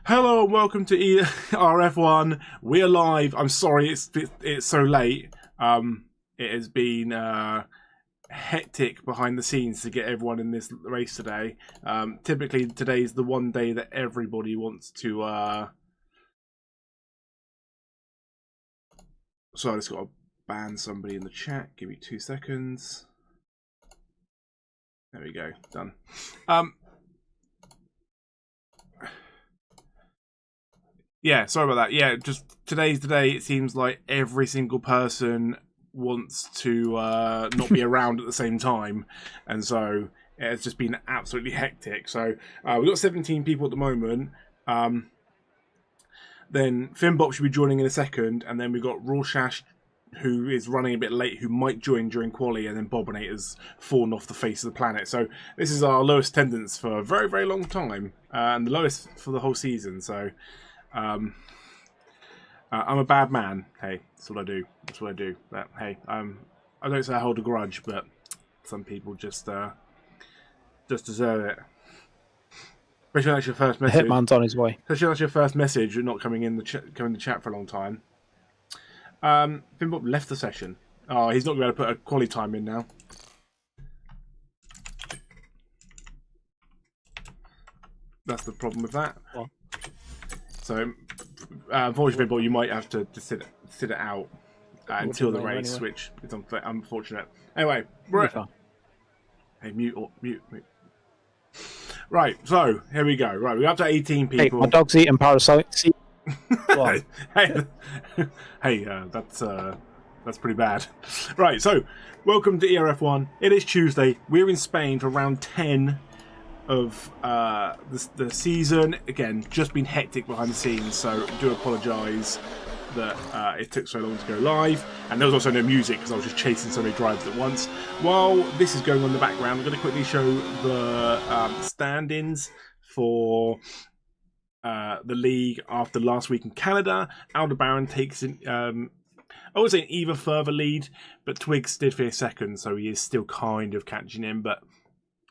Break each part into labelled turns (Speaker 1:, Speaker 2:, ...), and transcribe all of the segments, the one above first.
Speaker 1: Hello and welcome to ERF1. We're live. I'm sorry it's so late. It has been hectic behind the scenes to get everyone in this race today. Typically today's the one day that everybody wants to so I just got to ban somebody in the chat. Give me 2 seconds. There we go. Done. Yeah, sorry about that. Yeah, just today's the day. It seems like every single person wants to not be around at the same time, and so it's just been absolutely hectic. So we've got 17 people at the moment. Then Finbop should be joining in a second, and then we've got Rorschach, who is running a bit late, who might join during quali, and then Bobinate has fallen off the face of the planet. So this is our lowest attendance for a very, very long time, and the lowest for the whole season. So I'm a bad man. Hey, that's what I do. That's what I do. But hey, I don't say I hold a grudge, but some people just deserve it. Especially when that's your first message.
Speaker 2: The hitman's on his way.
Speaker 1: Especially when that's your first message. You're not coming in the chat for a long time. Finbop left the session. Oh, he's not going to be able to put a quality time in now. That's the problem with that.
Speaker 2: What?
Speaker 1: So, unfortunately, Finbop, you might have to sit it out until the race, anyway. Which is unfortunate. Anyway, right. Hey, mute. Right, so here we go. Right, we're up to 18 people.
Speaker 2: Hey, my dog's eating parasites.
Speaker 1: hey, that's pretty bad. Right, so welcome to ERF1. It is Tuesday. We're in Spain for round 10 of the season. Again, just been hectic behind the scenes, so I do apologise that it took so long to go live. And there was also no music because I was just chasing so many drivers at once. While this is going on in the background, I'm going to quickly show the stand-ins for the league after last week in Canada. Aldebaran takes in, I would say an even further lead, but Twigs did finish second, so he is still kind of catching him, but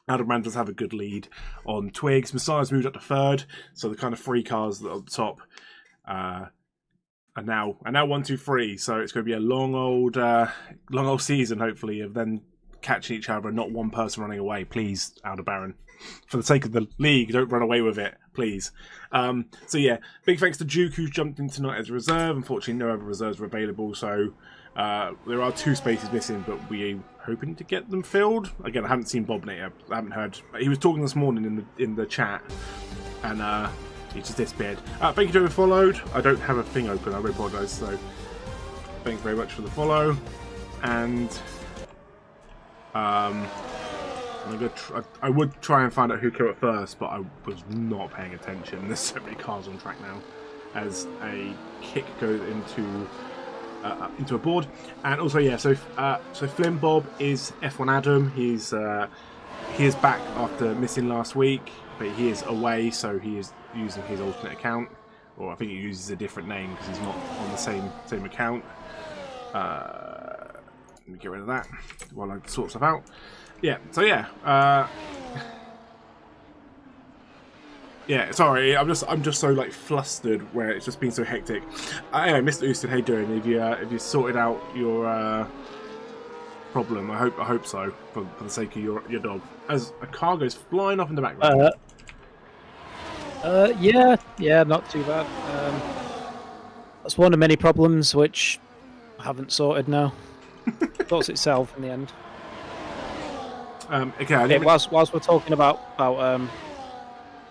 Speaker 1: Aldebaran does have a good lead on Twigs. Messiah's moved up to third, so the kind of three cars that are at the top are now 1, 2, 3. So it's going to be a long old season, hopefully, of them catching each other and not one person running away. Please, Aldebaran, for the sake of the league, don't run away with it, please. So yeah, big thanks to Duke, who's jumped in tonight as a reserve. Unfortunately, no other reserves were available, so there are 2 spaces missing, but we're hoping to get them filled. Again, I haven't seen Bobinate. I haven't heard. He was talking this morning in the chat, and he just disappeared. Thank you to whoever followed. I don't have a thing open. I really apologise. So thanks very much for the follow, and I would try and find out who came up first, but I was not paying attention. There's so many cars on track now as a kick goes into a board. And also, yeah, so Flynn Bob is F1 Adam. He is back after missing last week, but he is away, so he is using his alternate account, or I think he uses a different name because he's not on the same account. Let me get rid of that while I sort stuff out. Yeah, so yeah, yeah. Sorry, I'm just so like flustered where it's just been so hectic. Anyway, Mr. Houston, how you doing? Have you sorted out your problem? I hope so, for the sake of your dog. As a car goes flying off in the background.
Speaker 2: Yeah, not too bad. That's one of many problems which I haven't sorted now. Sorts itself in the end.
Speaker 1: Okay.
Speaker 2: Whilst we're talking about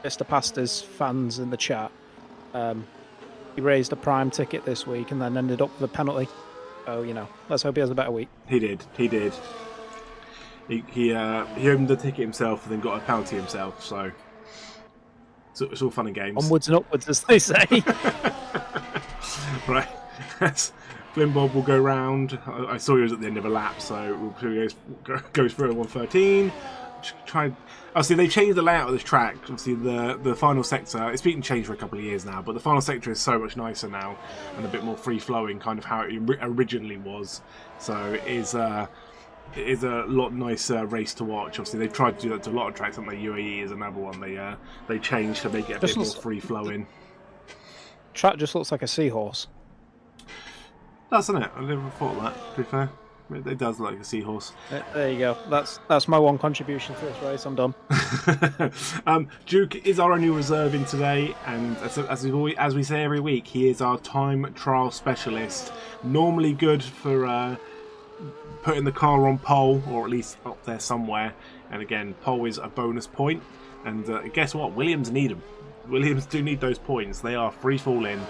Speaker 2: Mr. Pasta's fans in the chat, he raised a prime ticket this week and then ended up with a penalty. So let's hope he has a better week.
Speaker 1: He did. He opened the ticket himself and then got a penalty himself. So it's all fun and games.
Speaker 2: Onwards and upwards, as they say.
Speaker 1: Right. Flynn Bob will go round. I saw he was at the end of a lap, so he goes through at 113. Obviously, they changed the layout of this track. Obviously, the final sector, it's been changed for a couple of years now, but the final sector is so much nicer now and a bit more free-flowing, kind of how it originally was. So it is a lot nicer race to watch. Obviously, they've tried to do that to a lot of tracks. Like UAE is another one they changed to make it a bit more free-flowing.
Speaker 2: track just looks like a seahorse.
Speaker 1: Doesn't it? I never thought of that, to be fair. It does look like a seahorse.
Speaker 2: There you go. That's my one contribution to this race. I'm done.
Speaker 1: Duke is our only reserve in today, and as we say every week, he is our time trial specialist. Normally good for putting the car on pole, or at least up there somewhere. And again, pole is a bonus point. And guess what? Williams need them. Williams do need those points. They are free falling.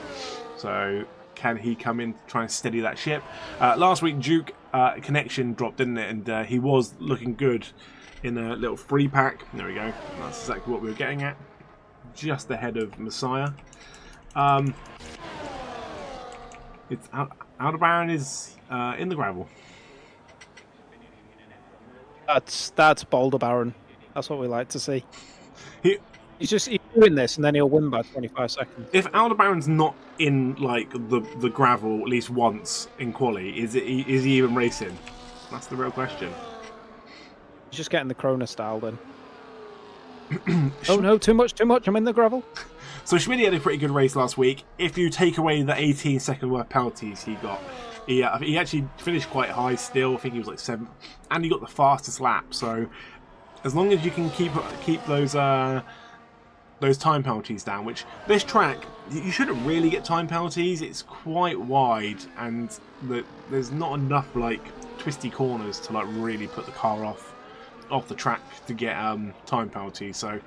Speaker 1: So can he come in to try and steady that ship? Last week, Duke connection dropped, didn't it? And he was looking good in a little free pack. There we go. That's exactly what we were getting at. Just ahead of Messiah. It's Aldebaran is in the gravel.
Speaker 2: That's Boulder Baron. That's what we like to see. He's doing this, and then he'll win by 25 seconds.
Speaker 1: If Aldebaran's not in like the gravel at least once in quali, is he even racing? That's the real question.
Speaker 2: He's just getting the Krona style then. Oh no, too much! I'm in the gravel.
Speaker 1: So Schmidt had a pretty good race last week. If you take away the 18-second worth penalties he got, he actually finished quite high still. I think he was like 7th, and he got the fastest lap. So as long as you can keep those time penalties down, which this track you shouldn't really get time penalties. It's quite wide, and there's not enough like twisty corners to like really put the car off the track to get time penalties. So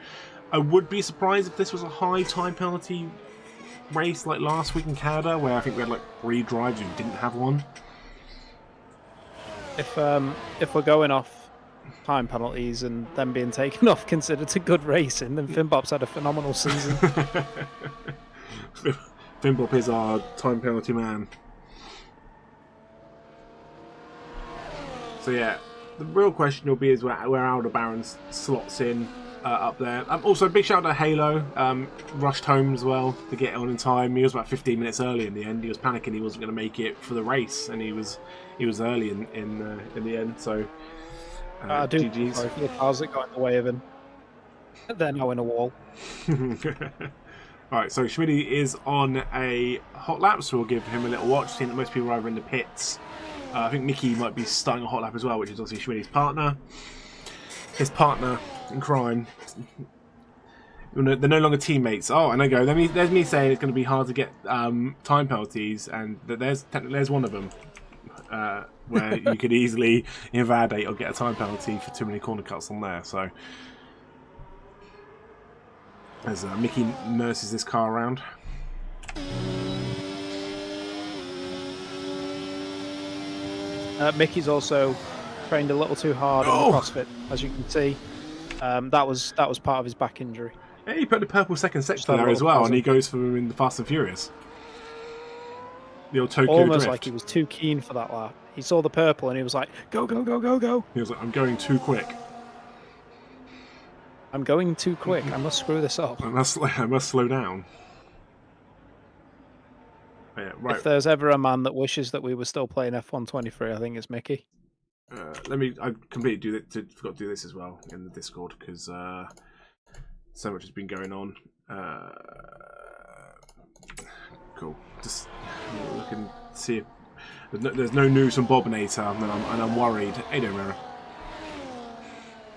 Speaker 1: I would be surprised if this was a high time penalty race like last week in Canada, where I think we had like 3 drives who didn't have one.
Speaker 2: If we're going off time penalties and them being taken off considered a good racing, then Finbop's had a phenomenal season.
Speaker 1: Finbop is our time penalty man. So yeah, the real question will be is where Aldebaran slots in up there. Also, big shout out to Halo. Rushed home as well to get on in time. He was about 15 minutes early in the end. He was panicking he wasn't going to make it for the race, and he was early in the end. So
Speaker 2: I do
Speaker 1: GGs.
Speaker 2: sorry for the cars that got in the way of him. They're now in a wall.
Speaker 1: Alright, so Schmitty is on a hot lap, so we'll give him a little watch. Seeing that most people are either in the pits. I think Mickey might be starting a hot lap as well, which is obviously Schmitty's partner. His partner in crime. They're no longer teammates. Oh, and I go. There's me saying it's going to be hard to get time penalties, and there's one of them. Where you could easily invalidate or get a time penalty for too many corner cuts on there. So as Mickey nurses this car around.
Speaker 2: Mickey's also trained a little too hard on the CrossFit, as you can see. That was part of his back injury.
Speaker 1: Yeah, he put the purple second sector there as well, and he goes for him in the Fast and Furious. The old Tokyo
Speaker 2: Almost
Speaker 1: drift.
Speaker 2: like he was too keen for that lap. He saw the purple and he was like, go, go, go, go, go.
Speaker 1: He was like, I'm going too quick.
Speaker 2: I'm going too quick. I must screw this up.
Speaker 1: I must slow down. Yeah, right.
Speaker 2: If there's ever a man that wishes that we were still playing F123, I think it's Mickey.
Speaker 1: I completely forgot to do this as well in the Discord, because so much has been going on. Cool. Just look and see if there's no news from Bobinator, and I'm worried. Hey, don't worry.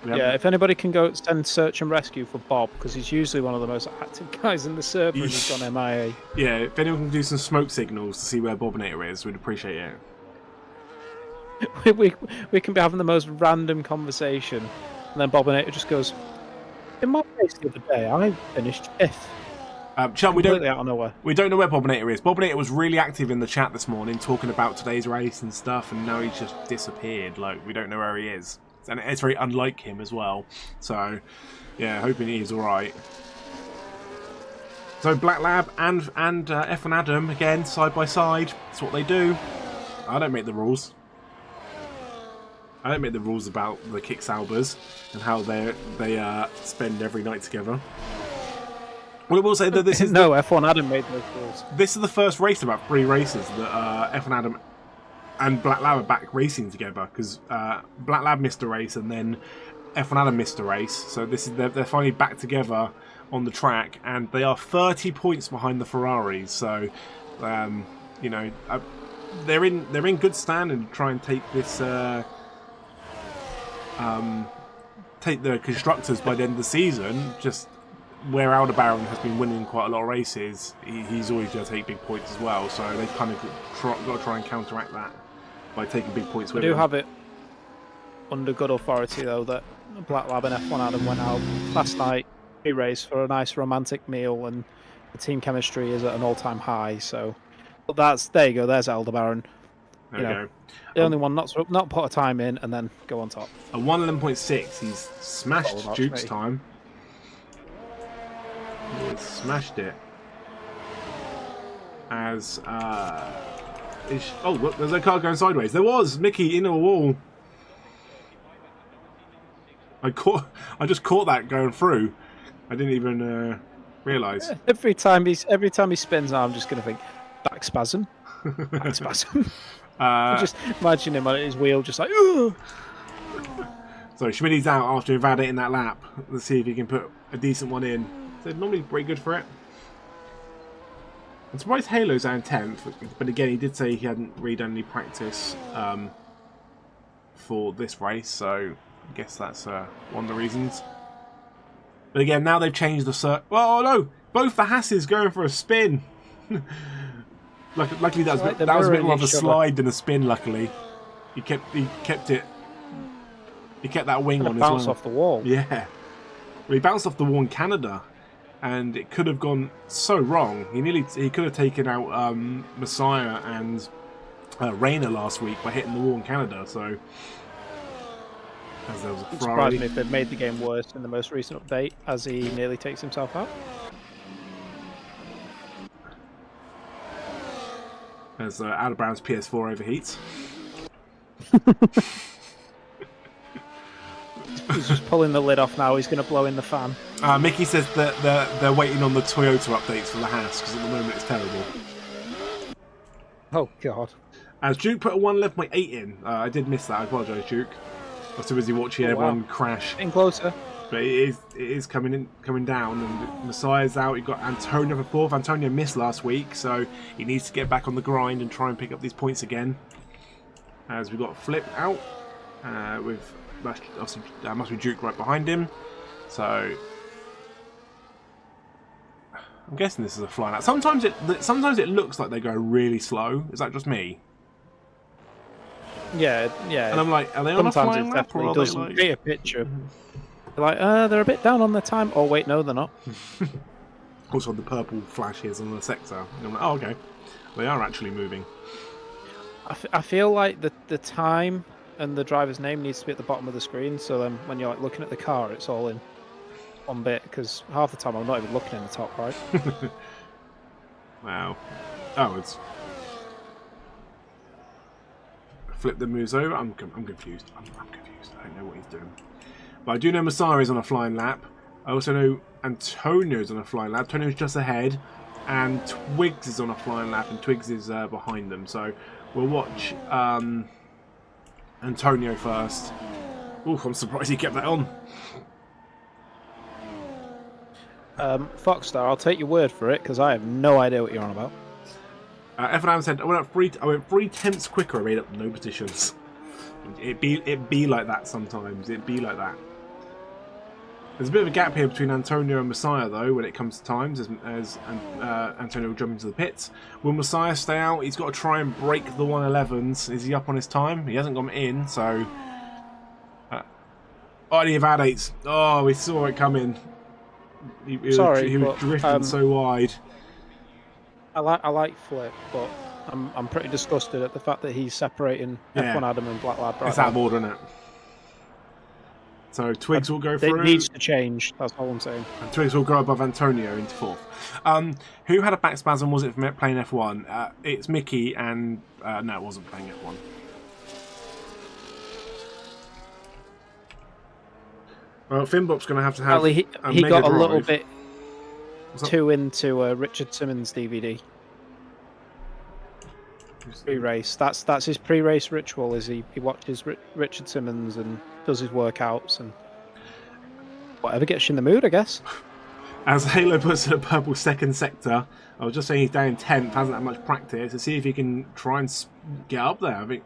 Speaker 2: Yeah, if anybody can go send search and rescue for Bob, because he's usually one of the most active guys in the server, and he's gone MIA.
Speaker 1: Yeah, if anyone can do some smoke signals to see where Bobinator is, we'd appreciate it.
Speaker 2: we can be having the most random conversation, and then Bobinator just goes, in my race the other day, I finished 5th.
Speaker 1: Chat, we don't
Speaker 2: out of nowhere.
Speaker 1: We don't know where Bobinator is. Bobinator was really active in the chat this morning, talking about today's race and stuff, and now he's just disappeared. Like, we don't know where he is, and it's very unlike him as well. So, yeah, hoping he's all right. So Black Lab and F1 Adam again side by side. That's what they do. I don't make the rules. I don't make the rules about the Kick Saubers and how they spend every night together. Well, I will say that this is
Speaker 2: no F1 Adam made those rules.
Speaker 1: This is the first race in about 3 races that F1 Adam and Black Lab are back racing together, because Black Lab missed a race, and then F1 Adam missed a race, so they're finally back together on the track, and they are 30 points behind the Ferraris. So, you know, they're in good standing to try and take this take the constructors by the end of the season. Just where Aldebaran has been winning quite a lot of races, he's always going to take big points as well. So they've kind of got to try and counteract that by taking big points with him.
Speaker 2: I do have it under good authority, though, that Black Lab and F1 Adam went out last night pre-race for a nice romantic meal, and the team chemistry is at an all-time high. So, but there you go. There's Aldebaran.
Speaker 1: There we go.
Speaker 2: The only one not put a time in and then go on top.
Speaker 1: A 1:11.6. He's smashed Duke's time. He's smashed it. As oh look, there's a car going sideways. There was Mickey into a wall. I just caught that going through. I didn't even realise.
Speaker 2: Every time he spins, I'm just going to think back spasm. Back spasm. Just imagine him on his wheel, just like. Ugh!
Speaker 1: So Schmidt's out after invalidating that lap. Let's see if he can put a decent one in. So normally pretty good for it. I'm surprised Halo's out in 10th, but again, he did say he hadn't really done any practice for this race, so I guess that's one of the reasons. But again, now they've changed the circuit. Oh no! Both the Hasses going for a spin. Luckily, that was a bit more of a slide than a spin. Luckily, he kept it. He kept that wing on as well.
Speaker 2: Bounce off the wall.
Speaker 1: Yeah, well, he bounced off the wall in Canada, and it could have gone so wrong. He could have taken out Messiah and Rayner last week by hitting the wall in Canada. So, as there was a
Speaker 2: It surprised me if they'd made the game worse in the most recent update, as he nearly takes himself out.
Speaker 1: As Aldebaran's PS4 overheats.
Speaker 2: He's just pulling the lid off now. He's going to blow in the fan.
Speaker 1: Mickey says that they're waiting on the Toyota updates for the Haas because at the moment it's terrible.
Speaker 2: Oh God!
Speaker 1: As Duke put a 1:11.8 in, I did miss that. I apologise, Duke. I was too busy watching everyone crash.
Speaker 2: Getting closer.
Speaker 1: But it is coming down, and Messiah's out. You've got Antonio for fourth. Antonio missed last week, so he needs to get back on the grind and try and pick up these points again. As we've got Flip out with obviously must be Duke right behind him. So I'm guessing this is a flying out. Sometimes it looks like they go really slow. Is that just me?
Speaker 2: Yeah.
Speaker 1: And I'm like, are they on a flying lap?
Speaker 2: Sometimes it definitely doesn't create a picture. They're like, they're a bit down on their time. Oh wait, no, they're not.
Speaker 1: Also, the purple flashes on the sector. And I'm like, oh okay, they are actually moving.
Speaker 2: I feel like the time and the driver's name needs to be at the bottom of the screen, so then when you're like looking at the car, it's all in one bit. Because half the time I'm not even looking in the top right.
Speaker 1: Wow. Oh, it's Flip that moves over. I'm confused. I'm confused. I don't know what he's doing. But I do know Messiah is on a flying lap. I also know Antonio's on a flying lap. Antonio's just ahead. And Twigs is on a flying lap. And Twigs is behind them. So we'll watch Antonio first. Oh, I'm surprised he kept that on.
Speaker 2: Foxstar, I'll take your word for it, because I have no idea what you're on about.
Speaker 1: F1 said, I went 3/10 quicker. I made up no positions. It be like that sometimes. It be like that. There's a bit of a gap here between Antonio and Messiah, though, when it comes to times, as Antonio will jump into the pits. Will Messiah stay out? He's got to try and break the 1:11s. Is he up on his time? He hasn't gone in, so... oh, the evadates. Oh, we saw it coming. He was drifting so wide.
Speaker 2: I like Flip, but I'm pretty disgusted at the fact that he's separating F1 Adam and Black Lab.
Speaker 1: It's out of order, isn't it? So Twigs will go through.
Speaker 2: It needs to change. That's all I'm saying.
Speaker 1: And Twigs will go above Antonio into fourth. Who had a back spasm? Was it from playing F1? It's Mickey and no, it wasn't playing F1. Well, Finbop's going to have
Speaker 2: well, he got a little bit too into Richard Simmons' DVD. Pre-race. That's his pre-race ritual. Is he watches Richard Simmons and does his workouts and Whatever gets you in the mood, I guess.
Speaker 1: As Halo puts in a purple second sector, I was just saying he's down in 10th, hasn't had much practice, to see if he can try and get up there. I think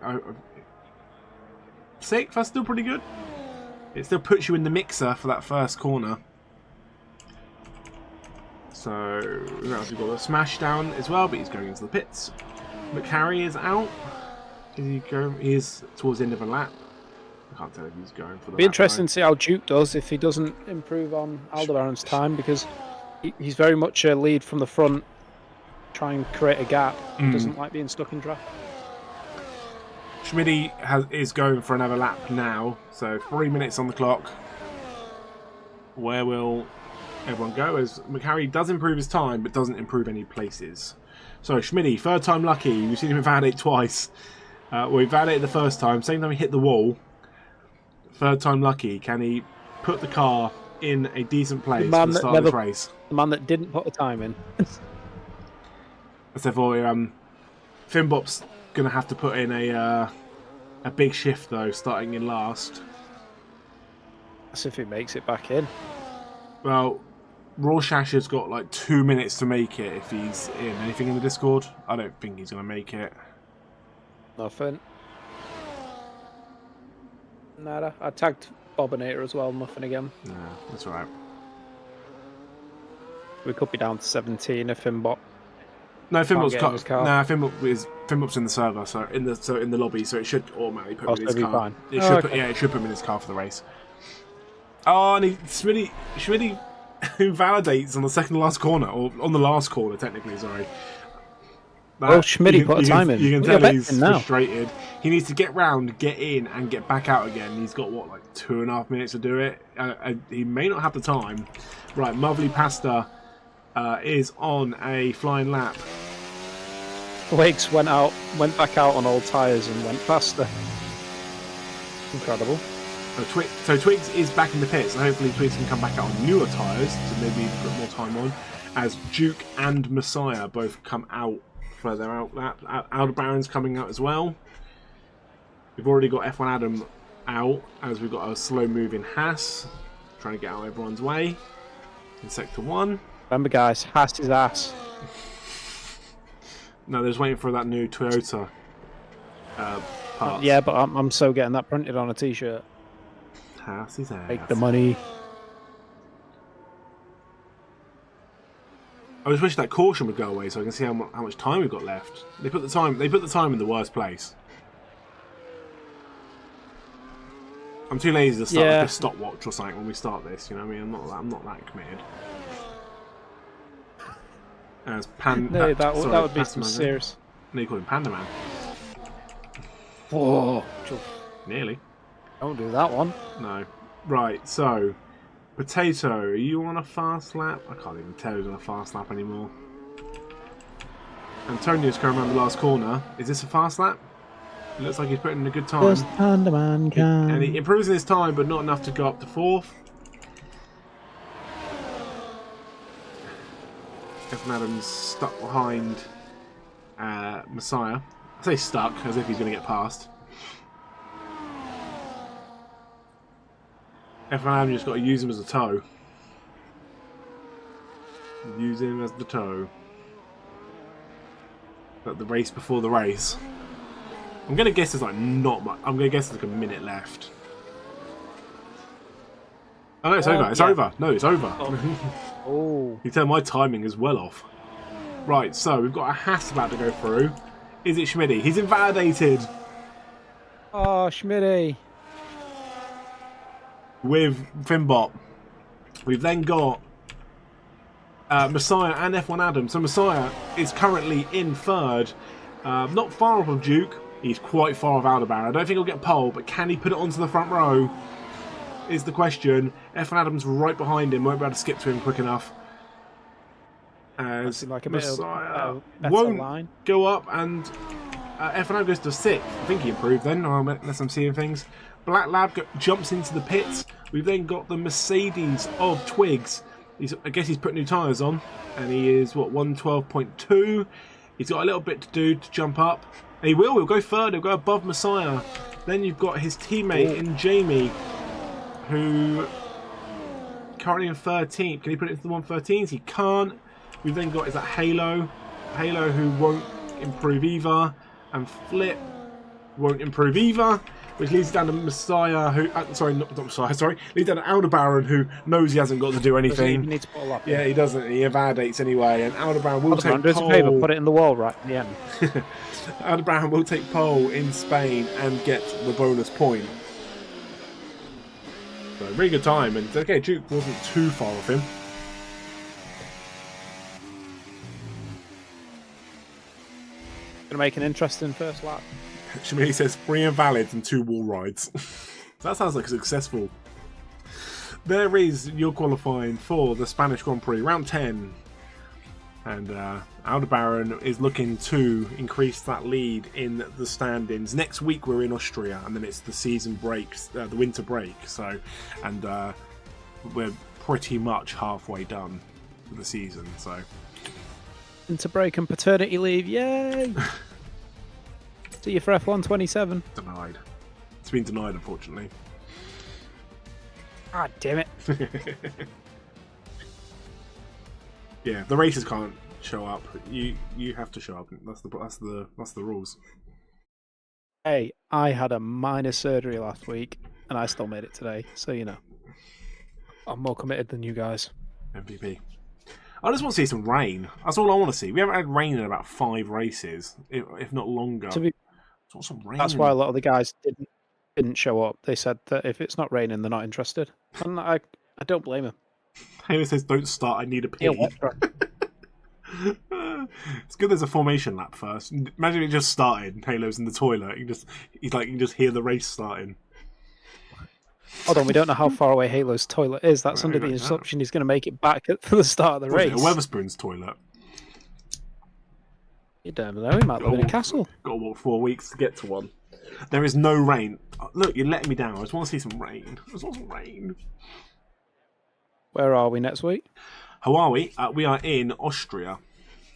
Speaker 1: 6th, that's still pretty good. It still puts you in the mixer for that first corner. So, we've got the smash down as well, but he's going into the pits. McCarry is out. Is he going? He is towards the end of a lap. I can't tell if he's going for the.
Speaker 2: Be interesting to see how Duke does if he doesn't improve on Aldebaran's time, because he's very much a lead from the front, try and create a gap. He doesn't like being stuck in draft.
Speaker 1: Schmidty is going for another lap now, so 3 minutes on the clock. Where will everyone go? As McCarry does improve his time, but doesn't improve any places. So Schmidty, third time lucky. We've seen him invalidate twice. Well, he validated the first time. Same time he hit the wall. Third time lucky. Can he put the car in a decent place for the start of this race?
Speaker 2: The man that didn't put the time in.
Speaker 1: Therefore, Finbop's going to have to put in a big shift, though, starting in last.
Speaker 2: That's if he makes it back in.
Speaker 1: Well, Rorschach has got like 2 minutes to make it if he's in. Anything in the Discord? I don't think he's going to make it.
Speaker 2: Nothing. Nada. I tagged Bobinator as well. Nothing again.
Speaker 1: No, that's alright.
Speaker 2: We could be down to 17 if Finbot.
Speaker 1: No, Finbop's Finbop's in the server, so in the lobby, so it should automatically put him in his car.
Speaker 2: Fine.
Speaker 1: It should put him in his car for the race. Oh, and Schmidty who validates on the second to last corner, or on the last corner technically. Sorry.
Speaker 2: Schmidty put a time in.
Speaker 1: You can tell he's frustrated. He needs to get round, get in, and get back out again. He's got, what, like 2.5 minutes to do it? He may not have the time. Right, Mavli Pasta is on a flying lap.
Speaker 2: Wakes went back out on old tyres and went faster. Incredible.
Speaker 1: So Twigs is back in the pits, and hopefully Twigs can come back out on newer tyres to maybe put more time on, as Duke and Messiah both come out for their out lap. Aldebaran's coming out as well. We've already got F1 Adam out, as we've got a slow moving Haas trying to get out everyone's way in sector 1.
Speaker 2: Remember, guys, Haas is ass.
Speaker 1: No, they're just waiting for that new Toyota part.
Speaker 2: Yeah, but I'm so getting that printed on a t-shirt.
Speaker 1: Haas is ass.
Speaker 2: Take the money.
Speaker 1: I just wish that caution would go away so I can see how much time we've got left. They put the time in the worst place. I'm too lazy to start like a stopwatch or something when we start this. You know what I mean? I'm not that committed. As
Speaker 2: that would be some serious.
Speaker 1: No, you call him Panda Man.
Speaker 2: Whoa!
Speaker 1: Nearly.
Speaker 2: Don't do that one.
Speaker 1: No. Right. So, Potato, are you on a fast lap? I can't even tell who's on a fast lap anymore. Antonio's going around the last corner. Is this a fast lap? It looks like he's putting in a good time.
Speaker 2: Just Panda Man can.
Speaker 1: And he improves in his time, but not enough to go up to 4th. Stephen Adams stuck behind Messiah. I say stuck, as if he's going to get past. F1 Adam just got to use him as a toe. Use him as the toe. Like the race before the race. I'm going to guess there's like not much. I'm going to guess there's like a minute left. Oh no, it's over. It's over. No, it's over.
Speaker 2: Oh.
Speaker 1: You tell my timing is well off. Right, so we've got a Haas about to go through. Is it Schmidty? He's invalidated.
Speaker 2: Oh, Schmidty.
Speaker 1: With Finbot. We've then got Messiah and F1 Adam. So Messiah is currently in 3rd. Not far off of Duke. He's quite far off Aldebaran. I don't think he'll get pole, but can he put it onto the front row? Is the question. F1 Adam's right behind him. Won't be able to skip to him quick enough. As
Speaker 2: like a
Speaker 1: Messiah
Speaker 2: bit
Speaker 1: won't
Speaker 2: line.
Speaker 1: go up, and F1 Adam goes to 6th. I think he improved then, unless I'm seeing things. Black Lab jumps into the pits. We've then got the Mercedes of Twigs. I guess he's put new tyres on, and he is, what, 112.2. He's got a little bit to do to jump up. And he will. He'll go 3rd. He'll go above Messiah. Then you've got his teammate in Jamie, who currently in 13th. Can he put it into the 113s? He can't. We've then got, is that Halo? Halo who won't improve either. And Flip won't improve either. Which leads down to Messiah, who... sorry, not Messiah, sorry. Leads down to Aldebaran, who knows he hasn't got to do anything.
Speaker 2: He needs to put a lot.
Speaker 1: Yeah, he doesn't. He evadates anyway. And Aldebaran will take
Speaker 2: do us a favour, put it in the wall right at the end.
Speaker 1: Aldebaran will take pole in Spain and get the bonus point. So, really good time. And, okay, Duke wasn't too far off him.
Speaker 2: Gonna make an interesting first lap.
Speaker 1: Shamili says 3 invalids and 2 wall rides. That sounds like successful. There is your qualifying for the Spanish Grand Prix, round 10. And Aldebaran is looking to increase that lead in the standings. Next week we're in Austria, and then it's the season breaks, the winter break. So, and we're pretty much halfway done for the season. So,
Speaker 2: winter break and paternity leave, yay! See you for F1 27.
Speaker 1: Denied. It's been denied, unfortunately.
Speaker 2: God damn it!
Speaker 1: Yeah, the races can't show up. You have to show up. That's the rules.
Speaker 2: Hey, I had a minor surgery last week, and I still made it today. So you know, I'm more committed than you guys.
Speaker 1: MVP. I just want to see some rain. That's all I want to see. We haven't had rain in about 5 races, if not longer. Some rain.
Speaker 2: That's why a lot of the guys didn't show up. They said that if it's not raining, they're not interested, and I don't blame them.
Speaker 1: Taylor says, "Don't start. I need a pee." It's good. There's a formation lap first. Imagine it just started. And Halo's in the toilet. You can just hear the race starting.
Speaker 2: Hold on, we don't know how far away Halo's toilet is. That's under the assumption he's going to make it back for the start of the race.
Speaker 1: A Weatherspoon's toilet.
Speaker 2: You don't know. He might live in a castle.
Speaker 1: Got to walk 4 weeks to get to one. There is no rain. Look, you're letting me down. I just want to see some rain. I just want some rain.
Speaker 2: Where are we next week?
Speaker 1: How are we? We are in Austria.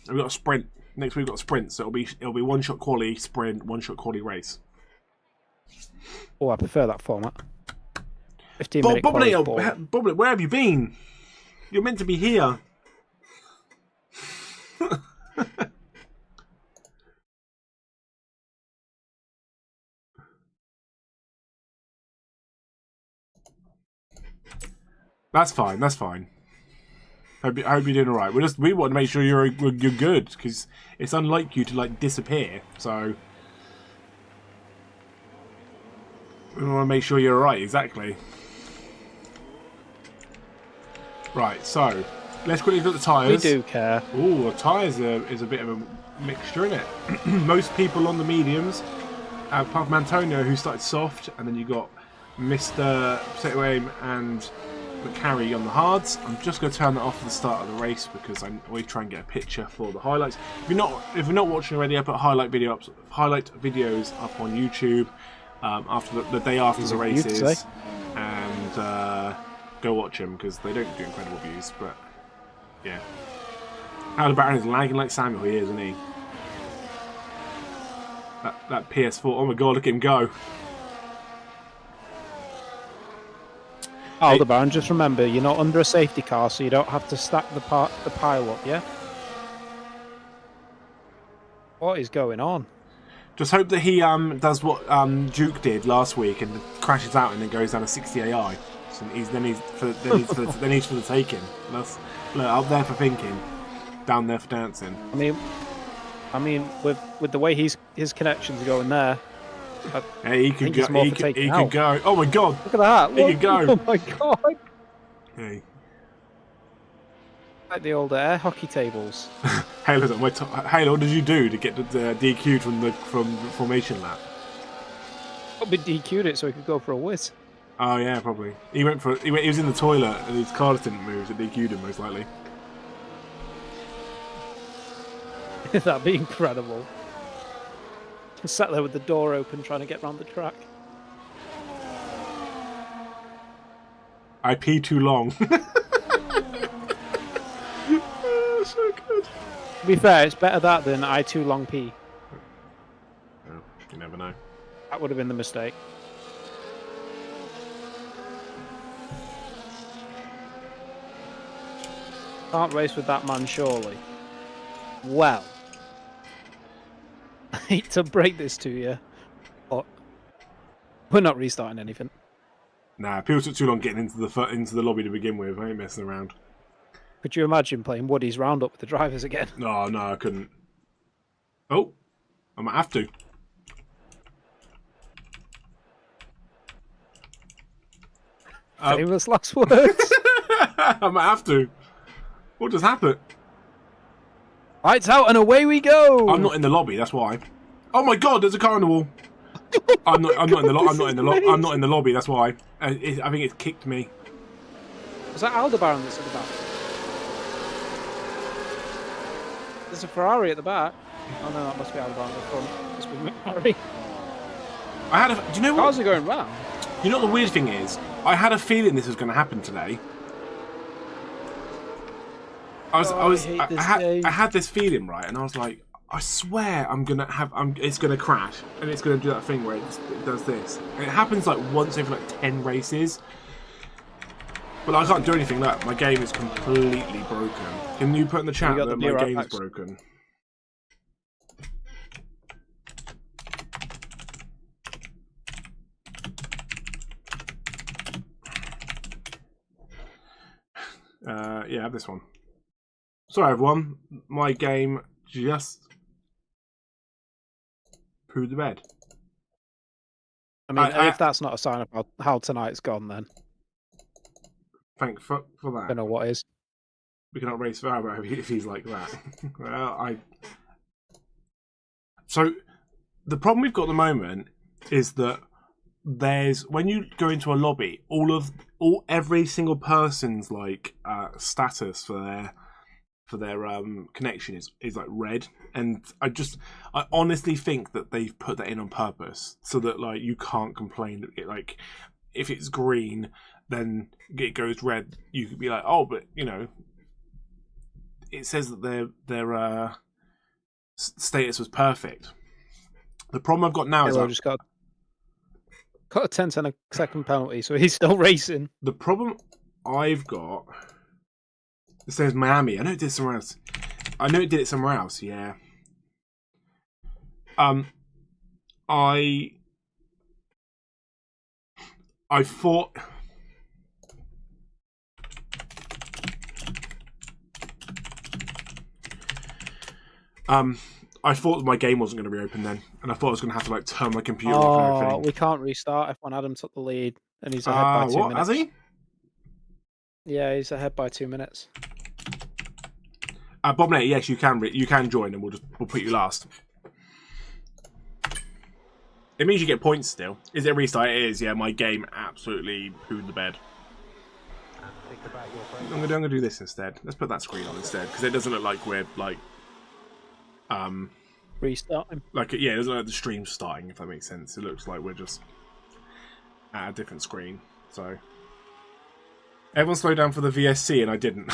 Speaker 1: We've got a sprint. Next week we've got a sprint, so it'll be one-shot quali, sprint, one-shot quali race.
Speaker 2: Oh, I prefer that format. 15-minute quali.
Speaker 1: Bobbly, where have you been? You're meant to be here. That's fine. That's fine. I hope you're doing all right. We want to make sure you're good, because it's unlike you to disappear. So we want to make sure you're all right. Exactly. Right. So let's quickly look at the tyres.
Speaker 2: We do care.
Speaker 1: Ooh, the tyres is a bit of a mixture, isn't it? Most people on the mediums, apart from Antonio, who started soft, and then you got Mr. Potato Aim and McCarry on the hards. I'm just going to turn that off at the start of the race because I always try and get a picture for the highlights. If you're not watching already, I put highlight videos up on YouTube after the day after the races, and go watch them because they don't do incredible views. But yeah, Aldebaran is lagging like Samuel. He is, isn't he? That PS4. Oh my god, look at him go.
Speaker 2: Aldebaran, just remember, you're not under a safety car, so you don't have to stack the pile up, yeah? What is going on?
Speaker 1: Just hope that he does what Duke did last week and crashes out and then goes down to 60 AI. So he's for the taking. Look, up there for thinking, down there for dancing.
Speaker 2: I mean, with the way his connections are going there.
Speaker 1: Hey, he could go. He could go. Oh my god!
Speaker 2: Look at that!
Speaker 1: He could go.
Speaker 2: Oh my god!
Speaker 1: Hey,
Speaker 2: like the old air hockey tables.
Speaker 1: Halo, what did you do to get the DQ'd from the formation lap?
Speaker 2: Probably DQ'd it so he could go for a whiz.
Speaker 1: Oh yeah, probably. He was in the toilet and his car didn't move, so DQ'd him most likely.
Speaker 2: That'd be incredible. Sat there with the door open trying to get round the track.
Speaker 1: I pee too long. Oh, so good.
Speaker 2: To be fair, it's better that than I too long pee.
Speaker 1: Oh, you never know.
Speaker 2: That would have been the mistake. Can't race with that man, surely. Well, I hate to break this to you, but we're not restarting anything.
Speaker 1: Nah, people took too long getting into the lobby to begin with. I ain't messing around.
Speaker 2: Could you imagine playing Woody's Roundup with the drivers again?
Speaker 1: No, I couldn't. Oh, I might have to.
Speaker 2: Famous last words.
Speaker 1: I might have to. What just happened?
Speaker 2: Lights out and away we go.
Speaker 1: I'm not in the lobby. That's why. Oh my God! There's a car on the wall. I'm not in the lobby. That's why. I think it's kicked me.
Speaker 2: Was that Aldebaran that's at the back? There's a Ferrari at the back. Oh no, that must be Aldebaran at the front. Must be Ferrari.
Speaker 1: Do you know what?
Speaker 2: Cars are going round.
Speaker 1: You know what the weird thing is? I had a feeling this was going to happen today. I had this feeling, right, and I was like, I swear it's gonna crash, and it's gonna do that thing where it does this. And it happens like once every like 10 races. But I can't do anything. Look, my game is completely broken. Can you put in the chat that my game is broken? Yeah, I have this one. Sorry, everyone. My game just pooed the bed.
Speaker 2: I mean, if that's not a sign of how tonight's gone, then
Speaker 1: thank for that.
Speaker 2: I don't know what is.
Speaker 1: We cannot race forever if he's like that. Well, So the problem we've got at the moment is that when you go into a lobby, every single person's like status for their connection is like red, and I honestly think that they've put that in on purpose so that like you can't complain. Like if it's green, then it goes red. You could be like, oh, but you know, it says that their status was perfect. The problem I've got now is
Speaker 2: just got a 10-second penalty, so he's still racing. The
Speaker 1: problem I've got. It says Miami. I know it did somewhere else. I know it did it somewhere else. Yeah. I thought. I thought my game wasn't going to reopen then, and I thought I was going to have to like turn my computer off and everything.
Speaker 2: We can't restart. F1 Adam took the lead, and he's ahead by 2 minutes.
Speaker 1: Has he?
Speaker 2: Yeah, he's ahead by 2 minutes.
Speaker 1: Bobnet, yes, you can join, and we'll put you last. It means you get points still. Is it a restart? It is. Yeah, my game absolutely pooed the bed. I'm gonna do this instead. Let's put that screen on instead, because it doesn't look like we're like
Speaker 2: restarting.
Speaker 1: Like it doesn't look like the stream's starting. If that makes sense, it looks like we're just at a different screen. So everyone slow down for the VSC, and I didn't.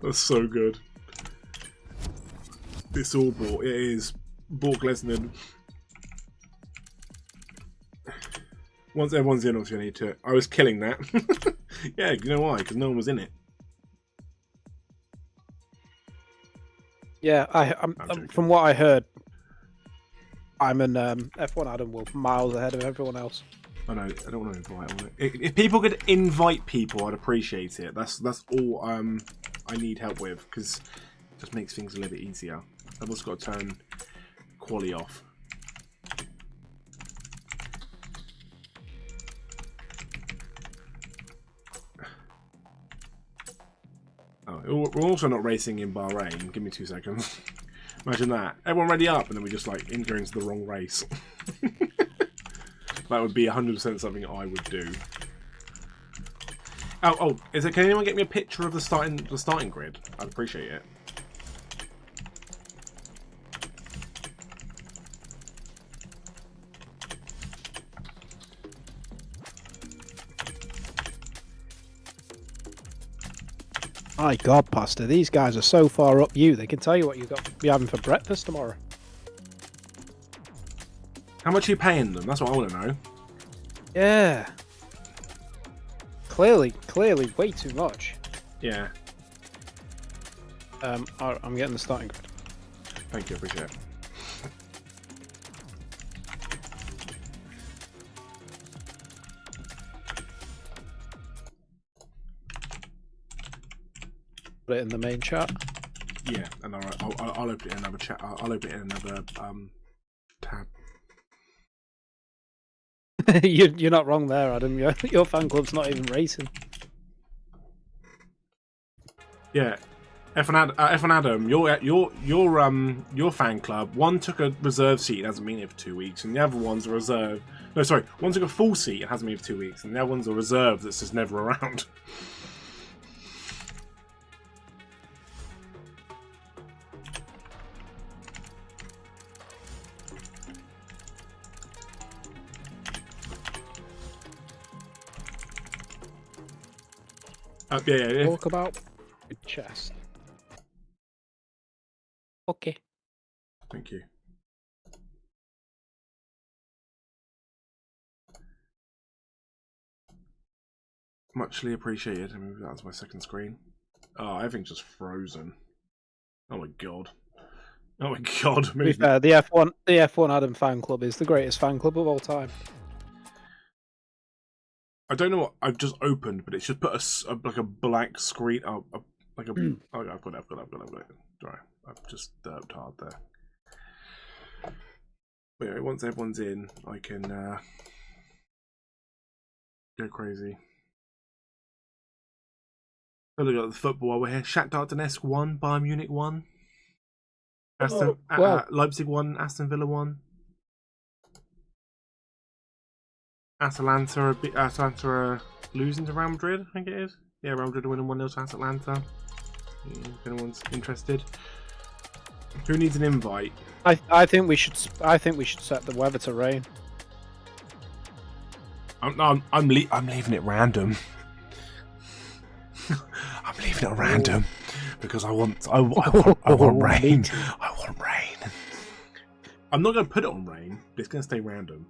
Speaker 1: That's so good. It's all Bork. It is Bork Lesnar. Once everyone's in, obviously I need to. I was killing that. Yeah, you know why? Because no one was in it.
Speaker 2: Yeah, I'm from what I heard, I'm an F1 Adam will miles ahead of everyone else.
Speaker 1: I know. I don't want to invite. If people could invite people, I'd appreciate it. That's all I need help with, because it just makes things a little bit easier. I've also got to turn quali off. Oh, we're also not racing in Bahrain. Give me 2 seconds. Imagine that. Everyone ready up, and then we just like enter into the wrong race. That would be 100% something I would do. Oh, can anyone get me a picture of the starting grid? I'd appreciate it.
Speaker 2: My God, Pastor, these guys are so far up you. They can tell you what you've got to be having for breakfast tomorrow.
Speaker 1: How much are you paying them? That's what I want to know.
Speaker 2: Yeah. clearly way too much.
Speaker 1: Yeah.
Speaker 2: I'm getting the starting grid.
Speaker 1: Thank you, appreciate it.
Speaker 2: Put it in the main chat.
Speaker 1: Yeah, and I'll open it in another chat. I'll open it in another tab.
Speaker 2: You're not wrong there, Adam. Your fan club's not even racing.
Speaker 1: Yeah, F1 Adam, your fan club. One took a reserve seat and hasn't been here for 2 weeks, and the other one's a reserve. No, sorry, one took a full seat and hasn't been here for 2 weeks, and the other one's a reserve that's just never around. Yeah.
Speaker 2: Talk about chest. Okay.
Speaker 1: Thank you. Muchly appreciated. I move that to my second screen. Oh, everything's just frozen. Oh my god. Oh my god.
Speaker 2: To be fair, the F1 Adam fan club is the greatest fan club of all time.
Speaker 1: I don't know what I've just opened, but it should put like a blank screen. Oh, I've got it. Sorry, I've just derped hard there. But yeah, once everyone's in, I can go crazy. Oh, look at the football while we're here. Shakhtar Donetsk 1, Bayern Munich 1. Leipzig 1, Aston Villa 1. Atalanta are losing to Real Madrid, I think it is. Yeah, Real Madrid are winning 1-0 to Atalanta. If anyone's interested. Who needs an invite?
Speaker 2: I think we should set the weather to rain.
Speaker 1: I'm leaving it random. I'm leaving it random because I want rain. I want rain. I'm not going to put it on rain. But it's going to stay random.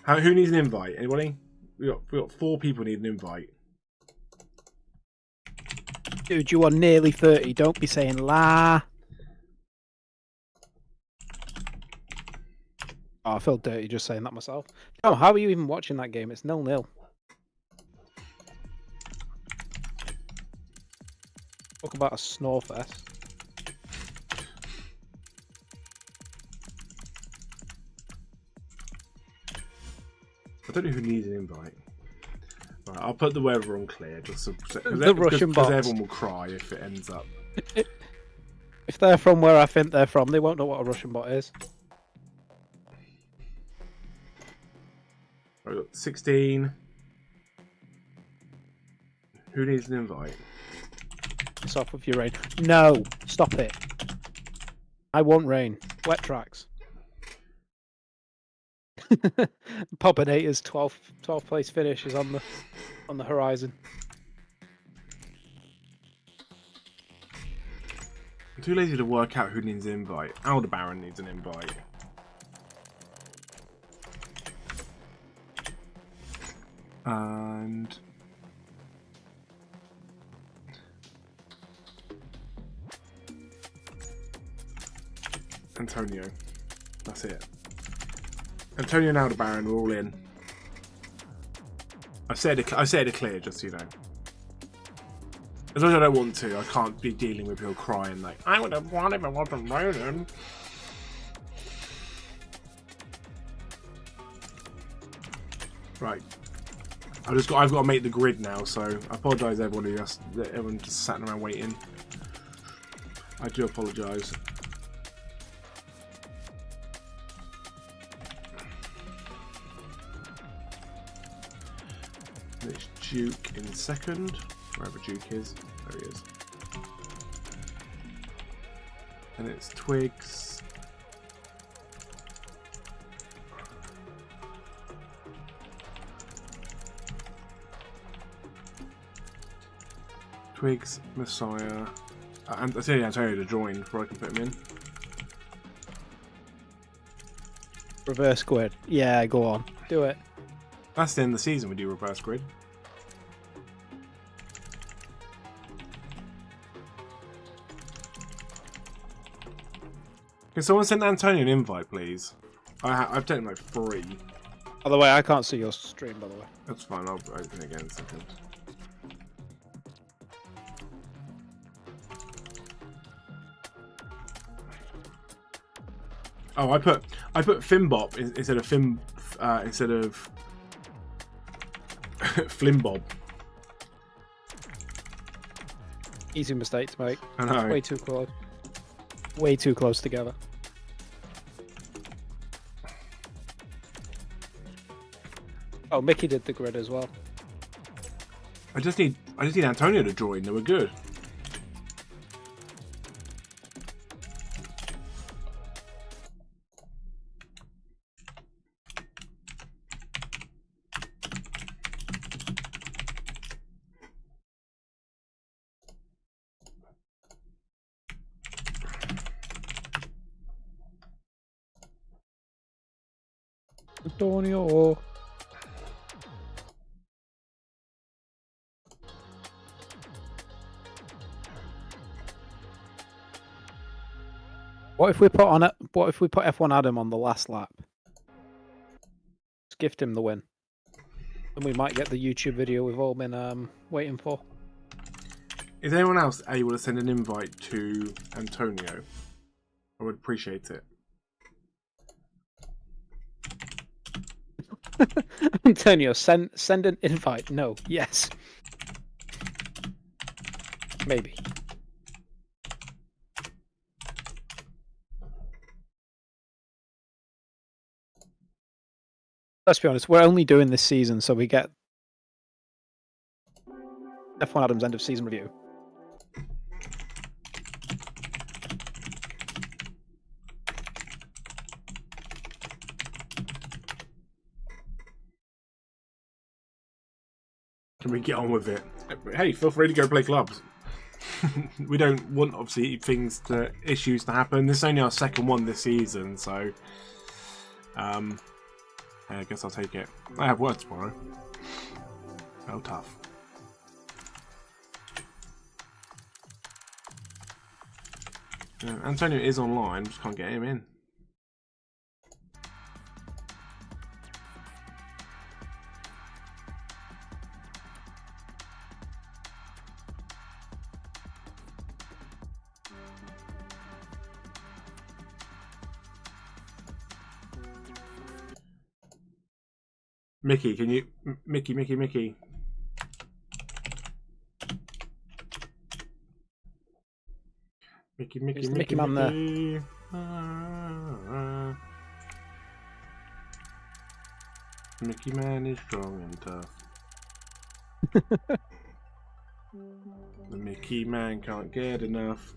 Speaker 1: Who needs an invite? Anybody? We got 4 people need an invite.
Speaker 2: Dude, you are nearly 30. Don't be saying la. Oh, I feel dirty just saying that myself. Oh, how are you even watching that game? It's 0-0. Talk about a snore fest.
Speaker 1: I don't know who needs an invite. Right, I'll put the weather on clear just so because everyone will cry if it ends up.
Speaker 2: If they're from where I think they're from, they won't know what a Russian bot is.
Speaker 1: I've got 16. Who needs an invite?
Speaker 2: It's off with your rain. No, stop it. I want rain. Wet tracks. Popinator's 12th place finish is on the horizon.
Speaker 1: I'm too lazy to work out who needs an invite. Aldebaran needs an invite. And Antonio. That's it. Antonio and Aldebaran are all in. I said it clear, just so you know. As long as I don't want to, I can't be dealing with people crying like, I would have won if it wasn't raining. Right. I've got to make the grid now, so I apologise everyone everyone just sat around waiting. I do apologise. It's Duke in second, wherever Duke is. There he is. And it's Twigs. Twigs, Messiah, and I say Antonio to join before I can put him in.
Speaker 2: Reverse squid. Yeah, go on. Do it.
Speaker 1: That's the end of the season. We do reverse grid. Can someone send Antonio an invite, please? I've taken like 3.
Speaker 2: By the way, I can't see your stream, by the way.
Speaker 1: That's fine. I'll open it again in a second. Oh, I put Finbop instead of Flimbob.
Speaker 2: Easy mistake to make.
Speaker 1: I know.
Speaker 2: Way too close. Way too close together. Oh, Mickey did the grid as well.
Speaker 1: I just need Antonio to join. Then we're good.
Speaker 2: Antonio. What if we put F1 Adam on the last lap? Just gift him the win. And we might get the YouTube video we've all been waiting for.
Speaker 1: Is anyone else able to send an invite to Antonio? I would appreciate it.
Speaker 2: Antonio, send an invite. No. Yes. Maybe. Let's be honest, we're only doing this season so we get F1 Adam's end of season review.
Speaker 1: Can we get on with it? Hey, feel free to go play clubs. We don't want, obviously, issues to happen. This is only our second one this season, so I guess I'll take it. I have work tomorrow. Oh, tough. Yeah, Antonio is online, just can't get him in. Mickey, can you... Mickey. Mickey
Speaker 2: Man there.
Speaker 1: Mickey Man is strong and tough. The Mickey Man can't get enough.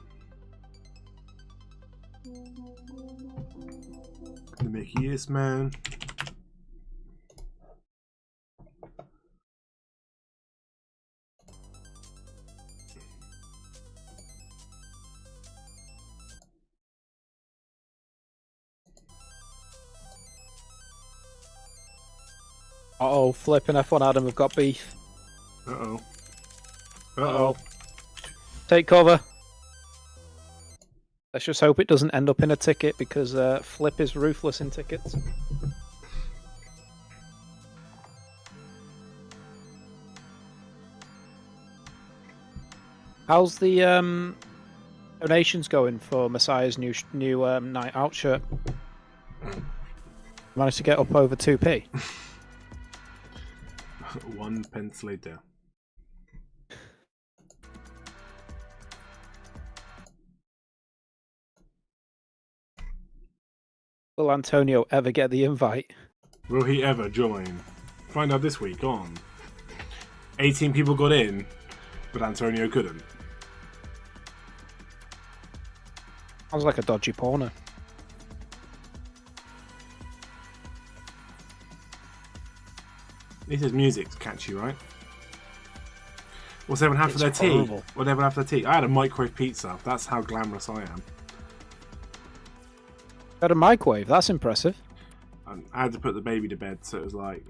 Speaker 1: The Mickeyest man.
Speaker 2: Uh-oh, Flip and F1 Adam have got beef.
Speaker 1: Uh-oh. Uh-oh.
Speaker 2: Take cover. Let's just hope it doesn't end up in a ticket because Flip is ruthless in tickets. How's the donations going for Messiah's new night out shirt? Managed to get up over 2p.
Speaker 1: 1 pence later.
Speaker 2: Will Antonio ever get the invite?
Speaker 1: Will he ever join? Find out this week on 18 people got in, but Antonio couldn't.
Speaker 2: Sounds like a dodgy porno.
Speaker 1: At least his music's catchy, right? What's everyone have for their tea? What everyone have for their tea? I had a microwave pizza. That's how glamorous I am.
Speaker 2: Got a microwave. That's impressive.
Speaker 1: I had to put the baby to bed, so it was like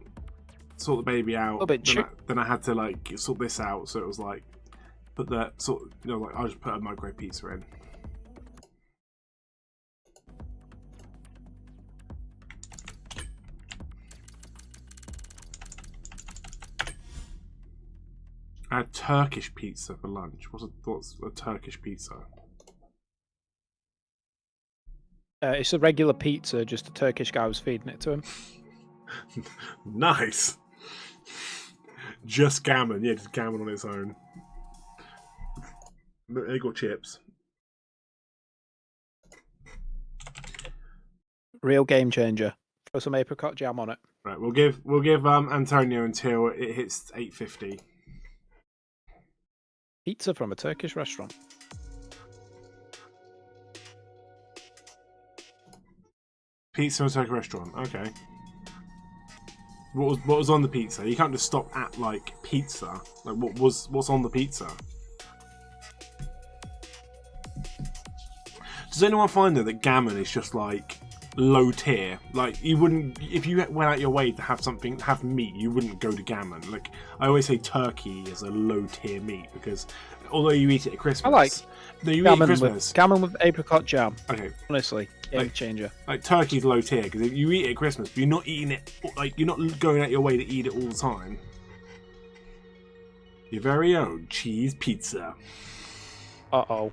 Speaker 1: sort the baby out.
Speaker 2: A bit
Speaker 1: Then I had to like sort this out. So it was like put the like I'll just put a microwave pizza in. I had Turkish pizza for lunch. What's a Turkish pizza?
Speaker 2: It's a regular pizza, just a Turkish guy was feeding it to him.
Speaker 1: Nice. Just gammon, yeah, just gammon on its own. Egg or chips?
Speaker 2: Real game changer. Throw some apricot jam on it.
Speaker 1: Right, we'll give Antonio until it hits 8:50.
Speaker 2: Pizza from a Turkish restaurant.
Speaker 1: Pizza from a Turkish restaurant. Okay. What was on the pizza? You can't just stop at like pizza. Like what's on the pizza? Does anyone find that gammon is just like low tier? Like you wouldn't, if you went out your way to have meat, you wouldn't go to gammon. Like I always say, turkey is a low tier meat because although you eat it at Christmas,
Speaker 2: I like
Speaker 1: Christmas.
Speaker 2: Gammon with apricot jam.
Speaker 1: Okay,
Speaker 2: honestly, game changer.
Speaker 1: Like turkey's low tier because if you eat it at Christmas, but you're not eating it, like you're not going out your way to eat it all the time. Your very own cheese pizza.
Speaker 2: Uh-oh.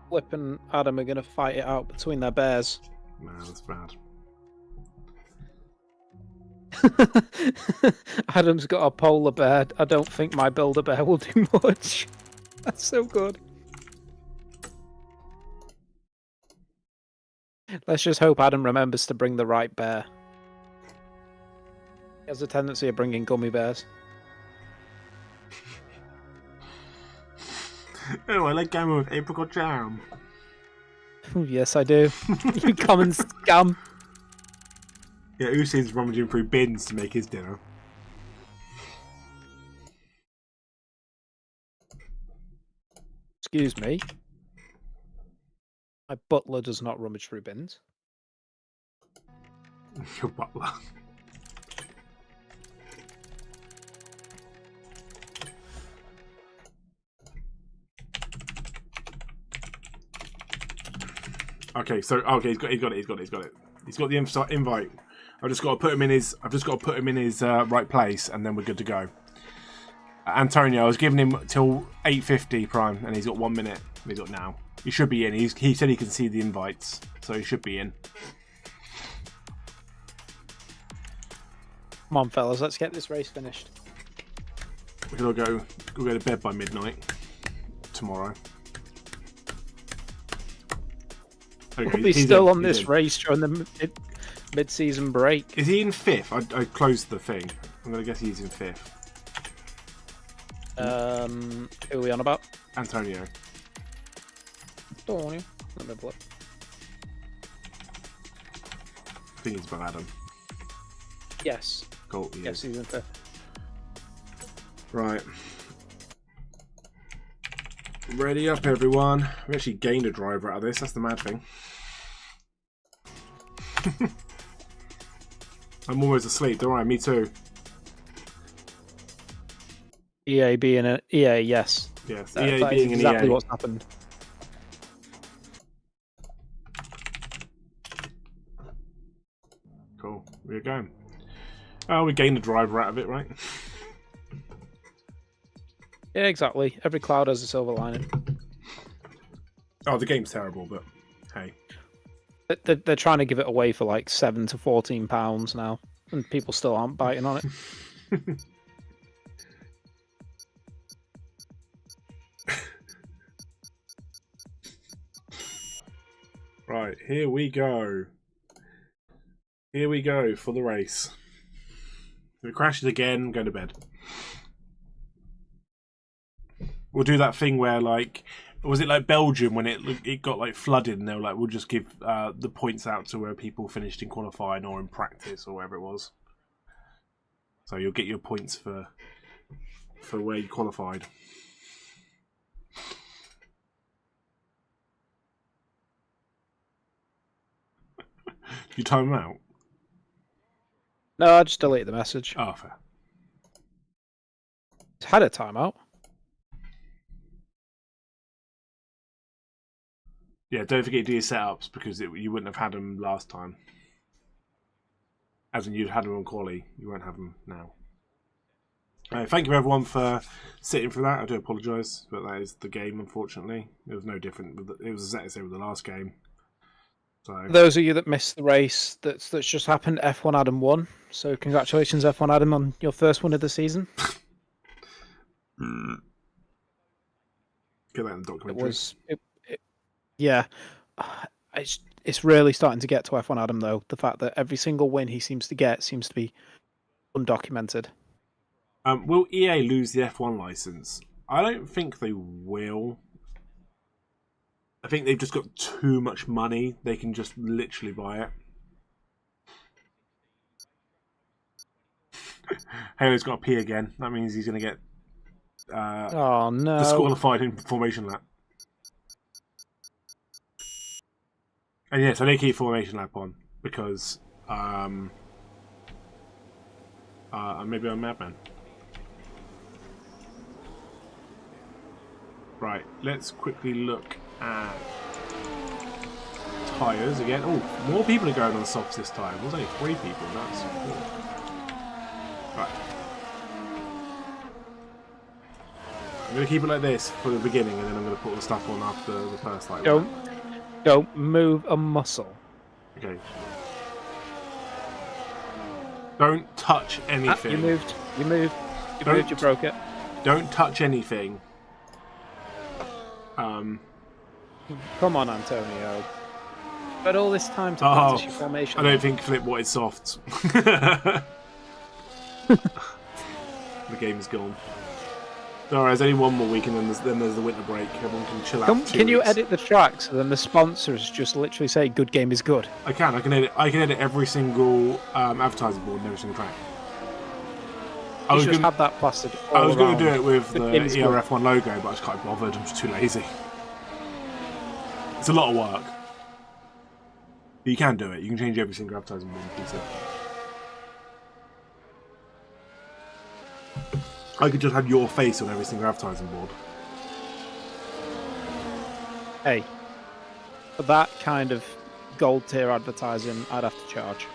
Speaker 2: Flip and Adam are going to fight it out between their bears.
Speaker 1: No, that's bad.
Speaker 2: Adam's got a polar bear. I don't think my Build-A-Bear will do much. That's so good. Let's just hope Adam remembers to bring the right bear. He has a tendency of bringing gummy bears.
Speaker 1: Oh, I like gammon with apricot jam.
Speaker 2: Oh, yes, I do. You common scum.
Speaker 1: Yeah, Usain's rummaging through bins to make his dinner.
Speaker 2: Excuse me. My butler does not rummage through bins.
Speaker 1: Your butler. Okay, so he's got it. He's got the invite. I've just got to put him in his right place, and then we're good to go. Antonio, I was giving him till 8:50 prime, and he's got 1 minute. He's got now. He should be in. He said he can see the invites, so he should be in.
Speaker 2: Come on, fellas, let's get this race finished.
Speaker 1: We'll go to bed by midnight tomorrow. Okay,
Speaker 2: We'll be still on this race during the mid-season break.
Speaker 1: Is he in fifth? I closed the thing. I'm gonna guess he's in fifth.
Speaker 2: Who are we on about?
Speaker 1: Antonio.
Speaker 2: Don't you? Let me have a look.
Speaker 1: I think he's above Adam.
Speaker 2: Yes.
Speaker 1: Cool.
Speaker 2: Yes, he's in fifth.
Speaker 1: Right. Ready up, everyone. We actually gained a driver out of this. That's the mad thing. I'm almost asleep. Don't worry, me too.
Speaker 2: EA being an EA, yes.
Speaker 1: Yes,
Speaker 2: EA
Speaker 1: EA being an
Speaker 2: exactly
Speaker 1: EA.
Speaker 2: What's happened.
Speaker 1: Cool. We're going. Oh, we gained a driver out of it, right?
Speaker 2: Yeah, exactly. Every cloud has a silver lining.
Speaker 1: Oh, the game's terrible, but hey.
Speaker 2: They're trying to give it away for like £7 to £14 now, and people still aren't biting on it.
Speaker 1: Right, here we go. Here we go for the race. If it crashes again, go to bed. We'll do that thing where, like, was it like Belgium when it got like flooded, and they were like, we'll just give the points out to where people finished in qualifying or in practice or wherever it was. So you'll get your points for where you qualified. You time them out.
Speaker 2: No, I just deleted the message.
Speaker 1: Oh, fair.
Speaker 2: It's had a timeout.
Speaker 1: Yeah, don't forget to do your setups because you wouldn't have had them last time. As in, you'd had them on quali. You won't have them now. Thank you everyone for sitting for that. I do apologise, but that is the game. Unfortunately, it was no different. It was exactly the same with the last game. So
Speaker 2: For those of you that missed the race that's just happened, F1 Adam won. So congratulations, F1 Adam, on your first win of the season.
Speaker 1: Get that in the documentary.
Speaker 2: Yeah. It's really starting to get to F1 Adam though. The fact that every single win he seems to get seems to be undocumented.
Speaker 1: Will EA lose the F1 license? I don't think they will. I think they've just got too much money. They can just literally buy it. Halo's got a P again. That means he's going to get
Speaker 2: oh no!
Speaker 1: disqualified in formation lap. And yes, I did keep formation lap on because maybe I'm a madman. Right, let's quickly look at tyres again. Oh, more people are going on softs this time. There's only 3 people. That's cool. Right. I'm going to keep it like this for the beginning, and then I'm going to put all the stuff on after the first light.
Speaker 2: Don't move a muscle.
Speaker 1: Okay. Don't touch anything.
Speaker 2: You moved. You moved. You broke it.
Speaker 1: Don't touch anything.
Speaker 2: Come on, Antonio. But all this time to practice your formation.
Speaker 1: I don't think Flip wanted softs. The game's gone. Alright, there's only one more week, and then there's the winter break. Everyone can chill out.
Speaker 2: Can you edit the tracks so then the sponsors just literally say "Good game is good"?
Speaker 1: I can edit every single advertising board and every single track. I was going to
Speaker 2: have that plastered.
Speaker 1: I was going to do it with the ERF1 logo, but I just can't be bothered. I'm just too lazy. It's a lot of work. But you can do it. You can change every single advertising board piece of. I could just have your face on every single advertising board.
Speaker 2: Hey, for that kind of gold tier advertising, I'd have to charge.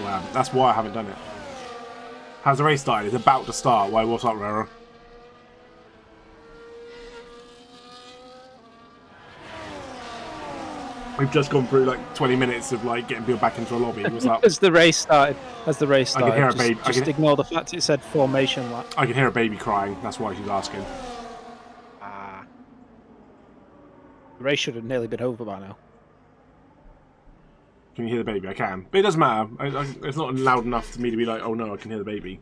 Speaker 1: Wow, that's why I haven't done it. How's the race started? It's about to start. Why? What's up, Rara? We've just gone through like 20 minutes of like getting people back into a lobby. What's up?
Speaker 2: As the race started, I can
Speaker 1: hear a baby.
Speaker 2: Just ignore the fact it said formation lap.
Speaker 1: I can hear a baby crying. That's why she's asking.
Speaker 2: The race should have nearly been over by now.
Speaker 1: Can you hear the baby? I can. But it doesn't matter. It's not loud enough for me to be like, oh no, I can hear the baby.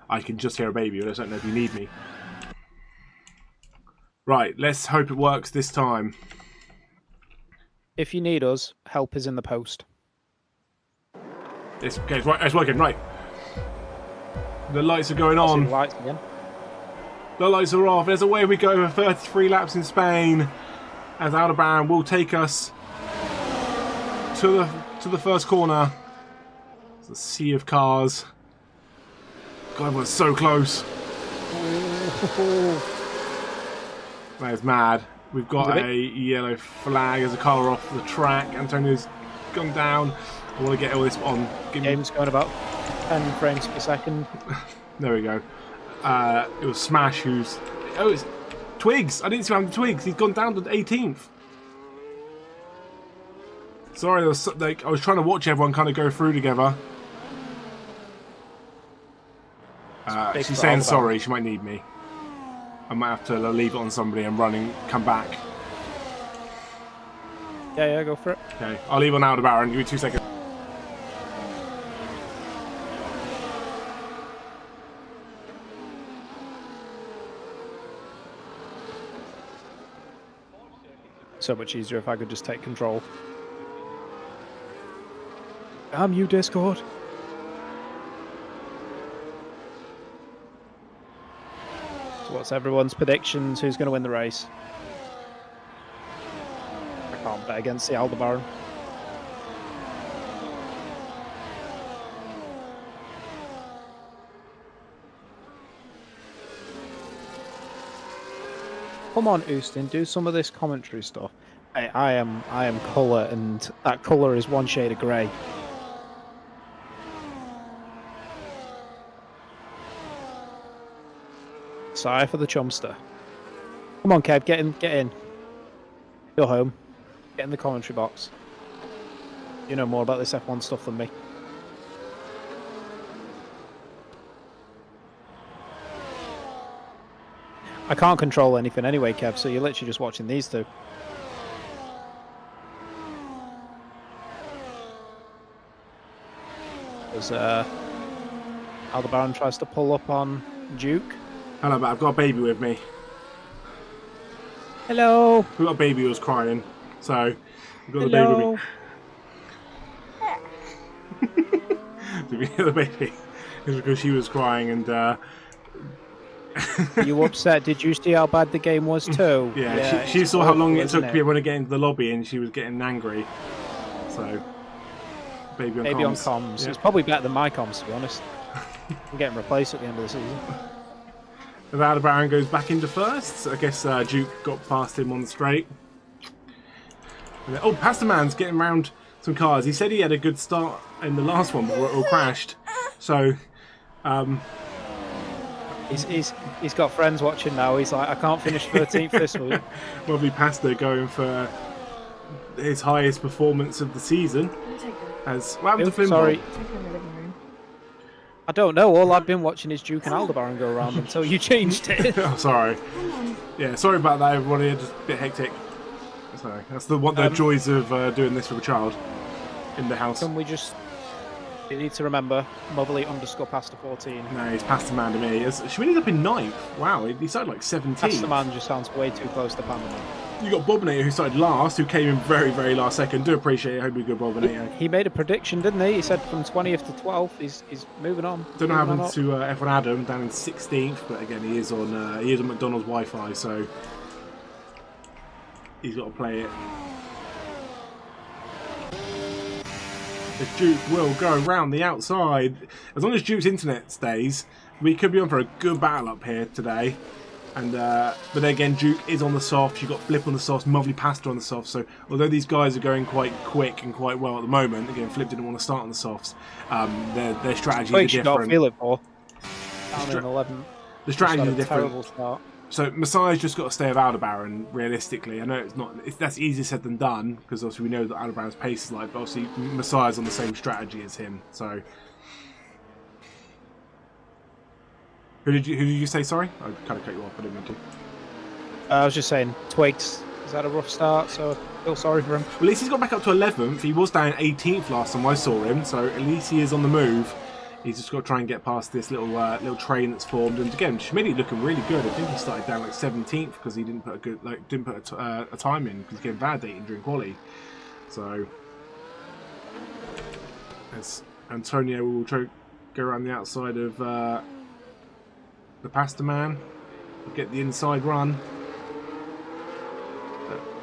Speaker 1: I can just hear a baby. I just don't know if you need me. Right, let's hope it works this time.
Speaker 2: If you need us, help is in the post.
Speaker 1: It's working, right. The lights are going on.
Speaker 2: The lights again.
Speaker 1: The lights are off. There's a way we go for 33 laps in Spain. As Aldebaran will take us to the first corner. It's a sea of cars. God, we're so close. That is mad. We've got a yellow flag as a car off the track. Antonio's gone down. I want to get all this on.
Speaker 2: Game's going about 10 frames per second.
Speaker 1: There we go. It was Smash who's... Oh, it's Twigs. I didn't see him to Twigs. He's gone down to the 18th. Sorry, I was trying to watch everyone kind of go through together. She's saying sorry. She might need me. I might have to leave it on somebody and come back.
Speaker 2: Yeah, go for it.
Speaker 1: Okay, I'll leave on Aldebaran. Give me 2 seconds.
Speaker 2: So much easier if I could just take control. Damn you, Discord. So what's everyone's predictions? Who's going to win the race? I can't bet against the Aldebaran. come on, Houston, do some of this commentary stuff. I am colour, and that colour is one shade of grey. Sorry for the chumster. Come on, Kev, get in. Go home. Get in the commentary box. You know more about this F1 stuff than me. I can't control anything anyway, Kev, so you're literally just watching these two. As Aldebaran tries to pull up on Duke.
Speaker 1: Hello, but I've got a baby with me.
Speaker 2: Hello.
Speaker 1: We've got a baby who was crying, so I've got
Speaker 2: Hello.
Speaker 1: the baby with me. Did we hear the baby? It's because she was crying and...
Speaker 2: Are you upset? Did you see how bad the game was too?
Speaker 1: Yeah, she saw how long it took people to get into the lobby and she was getting angry. So, baby on comms.
Speaker 2: Yeah. It's probably better than my comms, to be honest. I'm getting replaced at the end of the season.
Speaker 1: Aldebaran goes back into first. I guess Duke got past him on the straight. Oh, Pastaman's getting around some cars. He said he had a good start in the last one before it all crashed. So,
Speaker 2: he's got friends watching now. He's like, I can't finish 13th this week.
Speaker 1: Lovely Pasta going for his highest performance of the season. What happened to Flimbo?
Speaker 2: Sorry. I don't know. All I've been watching is Duke and Aldebaran go around until you changed it.
Speaker 1: Oh, sorry. Yeah, sorry about that, everybody. It's just a bit hectic. Sorry. That's the joys of doing this with a child in the house.
Speaker 2: Can we just... You need to remember, Motherly _Pasta 14.
Speaker 1: No, he's Pasta Man to me. Schmidt's up in 9th. Wow, he started like 17th.
Speaker 2: Pasta Man just sounds way too close to Panda Man.
Speaker 1: You got Bobinator who started last, who came in very, very last second. Do appreciate it. Hope you're good, Bobinator.
Speaker 2: He made a prediction, didn't he? He said from 20th to 12th, he's moving on.
Speaker 1: Don't know what happened to F1 Adam down in 16th, but again, he is on McDonald's Wi-Fi, so he's got to play it. If Duke will go around the outside, as long as Duke's internet stays, we could be on for a good battle up here today. And but then again, Duke is on the softs. You've got Flip on the softs, Lovely Pasta on the softs. So although these guys are going quite quick and quite well at the moment, again, Flip didn't want to start on the softs. Their strategy is different.
Speaker 2: Got feel it for. Down in 11.
Speaker 1: The strategy is different.
Speaker 2: Terrible start.
Speaker 1: So Messiah's just got to stay with Aldebaran. Realistically, I know that's easier said than done because obviously we know that Aldebaran's pace is like, but obviously Messiah's on the same strategy as him. So. Who did you say? Sorry, I kind of cut you off. I didn't mean to.
Speaker 2: I was just saying, Twigs has had a rough start, so I feel sorry for him.
Speaker 1: Well, at least he's got back up to 11th. He was down 18th last time I saw him, so at least he is on the move. He's just got to try and get past this little train that's formed. And again, Schmidt looking really good. I think he started down like 17th because he didn't put a time in because he came validating during quali. So as Antonio will try to go around the outside of the Pasta Man, get the inside run.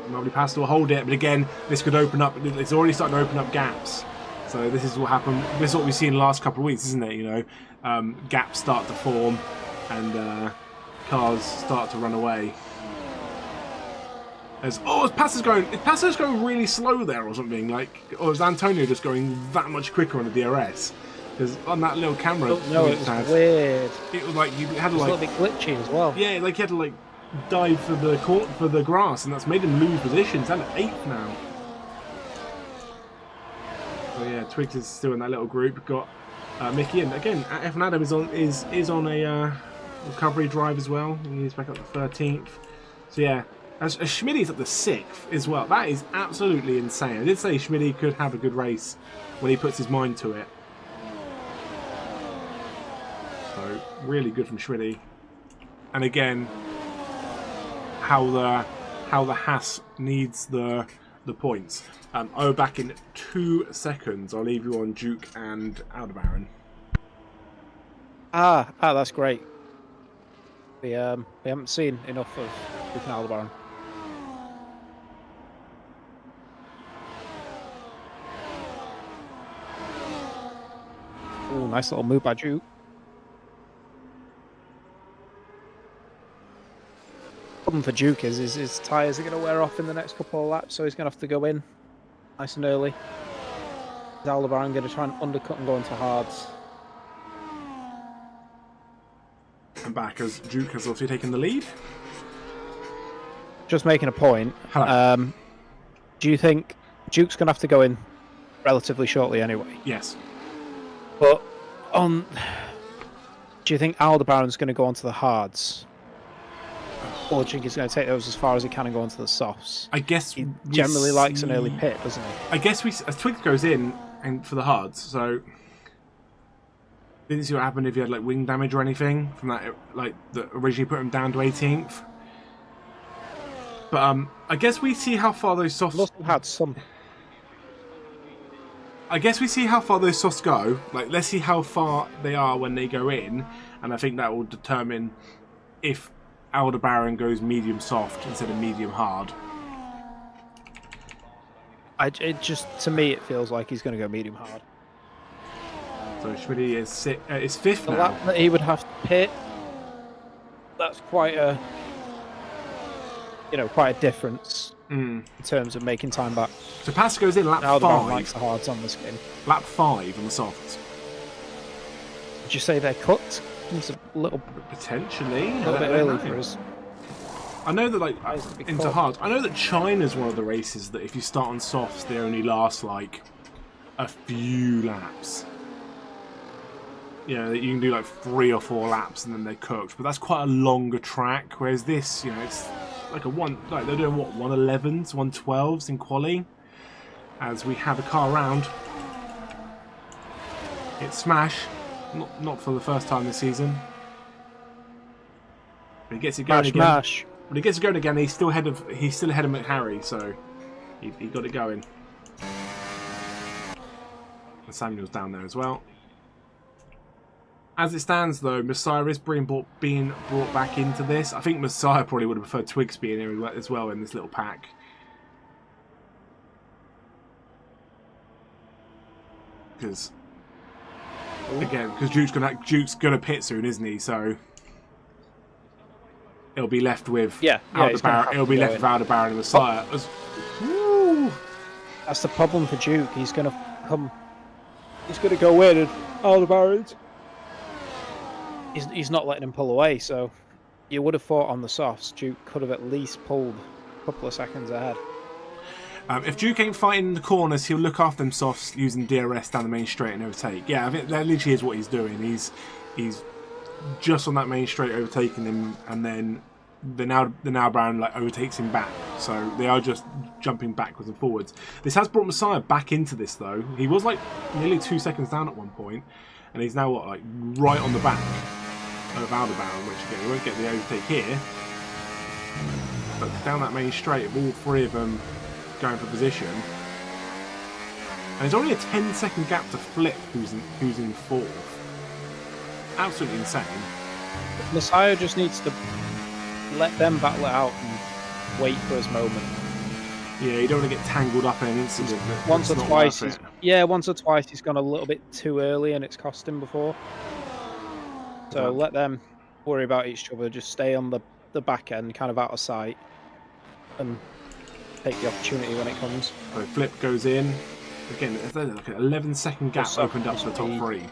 Speaker 1: Lovely Pasta will hold it, but again, this could open up. It's already starting to open up gaps. So this is what happened. This is what we've seen in the last couple of weeks, isn't it? You know, gaps start to form, and cars start to run away. Is Pasta's going really slow there or something? Or is Antonio just going that much quicker on the DRS? Because on that little camera,
Speaker 2: no, it was weird.
Speaker 1: It was like you had to
Speaker 2: a little bit glitchy as well.
Speaker 1: Yeah, like you had to dive for the grass, and that's made him lose positions. And at 8th now. So yeah, Twigs is still in that little group. Got Mickey, and again, F1 Adam is on a recovery drive as well. He's back up to 13th. So yeah, as Schmidt's up to 6th as well. That is absolutely insane. I did say Schmidt could have a good race when he puts his mind to it. So really good from Schmidt. And again, how the Haas needs the points. I'll be back in 2 seconds. I'll leave you on Duke and Aldebaran.
Speaker 2: That's great. We haven't seen enough of Duke and Aldebaran. Oh, nice little move by Duke. Problem for Duke is his tyres are going to wear off in the next couple of laps, so he's going to have to go in nice and early. Is Aldebaran going to try and undercut and go into hards?
Speaker 1: And back as Duke has obviously taken the lead.
Speaker 2: Just making a point.
Speaker 1: Hello.
Speaker 2: Do you think Duke's going to have to go in relatively shortly anyway?
Speaker 1: Yes.
Speaker 2: But do you think Aldebaran's going to go onto the hards? Or do you think he's going to take those as far as he can and go onto the softs?
Speaker 1: I guess
Speaker 2: he generally likes an early pit, doesn't he?
Speaker 1: I guess as Twigs goes in and for the hards, so didn't see what happened if he had like wing damage or anything from that, like that originally put him down to 18th. But I guess we see how far those softs.
Speaker 2: Must have had some.
Speaker 1: I guess we see how far those softs go. Like, let's see how far they are when they go in, and I think that will determine if Aldebaran goes medium soft instead of medium hard.
Speaker 2: It just, to me, it feels like he's going to go medium hard.
Speaker 1: So Schmidt is fifth
Speaker 2: the
Speaker 1: now.
Speaker 2: lap that he would have to pit. That's quite a, quite a difference in terms of making time back.
Speaker 1: So Pass goes in lap
Speaker 2: Aldebaran
Speaker 1: 5.
Speaker 2: likes the hards on this game.
Speaker 1: Lap 5 on the softs.
Speaker 2: Would you say they're cooked? It's a little
Speaker 1: Potentially.
Speaker 2: bit early for us.
Speaker 1: I know that, like,
Speaker 2: Big
Speaker 1: into
Speaker 2: call.
Speaker 1: hards, I know that China's one of the races that if you start on softs, they only last, like, a few laps. You know, you can do, like, 3 or 4 laps and then they're cooked. But that's quite a longer track, whereas this, it's like they're doing, what, 111s, 112s in quali? As we have a car round. It's Smash. Not for the first time this season. But he gets it going again.
Speaker 2: Mash.
Speaker 1: When he gets it going again, he's still ahead of McHarry, so he got it going. And Samuel's down there as well. As it stands, though, Messiah is being brought back into this. I think Messiah probably would have preferred Twigs being here as well in this little pack. Because Duke's gonna pit soon, isn't he? So it'll be left with Aldebaran. It'll be left with Aldebaran and Messiah.
Speaker 2: That's the problem for Duke. He's gonna come. He's gonna go in and Aldebaran. He's not letting him pull away. So you would have thought on the softs, Duke could have at least pulled a couple of seconds ahead.
Speaker 1: If Duke ain't fighting in the corners, he'll look after them softs using DRS down the main straight and overtake. Yeah, I think that literally is what he's doing. He's just on that main straight overtaking him, and then the now Brown overtakes him back. So they are just jumping backwards and forwards. This has brought Messiah back into this though. He was nearly 2 seconds down at one point, and he's now right on the back of Aldebaran, which again he won't get the overtake here. But down that main straight, all 3 of them going for position, and there's only a 10-second gap to Flip, who's in 4th. Absolutely insane.
Speaker 2: Messiah just needs to let them battle it out and wait for his moment.
Speaker 1: Yeah, you don't want to get tangled up in an incident.
Speaker 2: Once or twice he's gone a little bit too early and it's cost him before. So let them worry about each other. Just stay on the back end, kind of out of sight, and take the opportunity when it comes.
Speaker 1: So Flip goes in. Again, there's like an 11-second gap opened up to the top 3.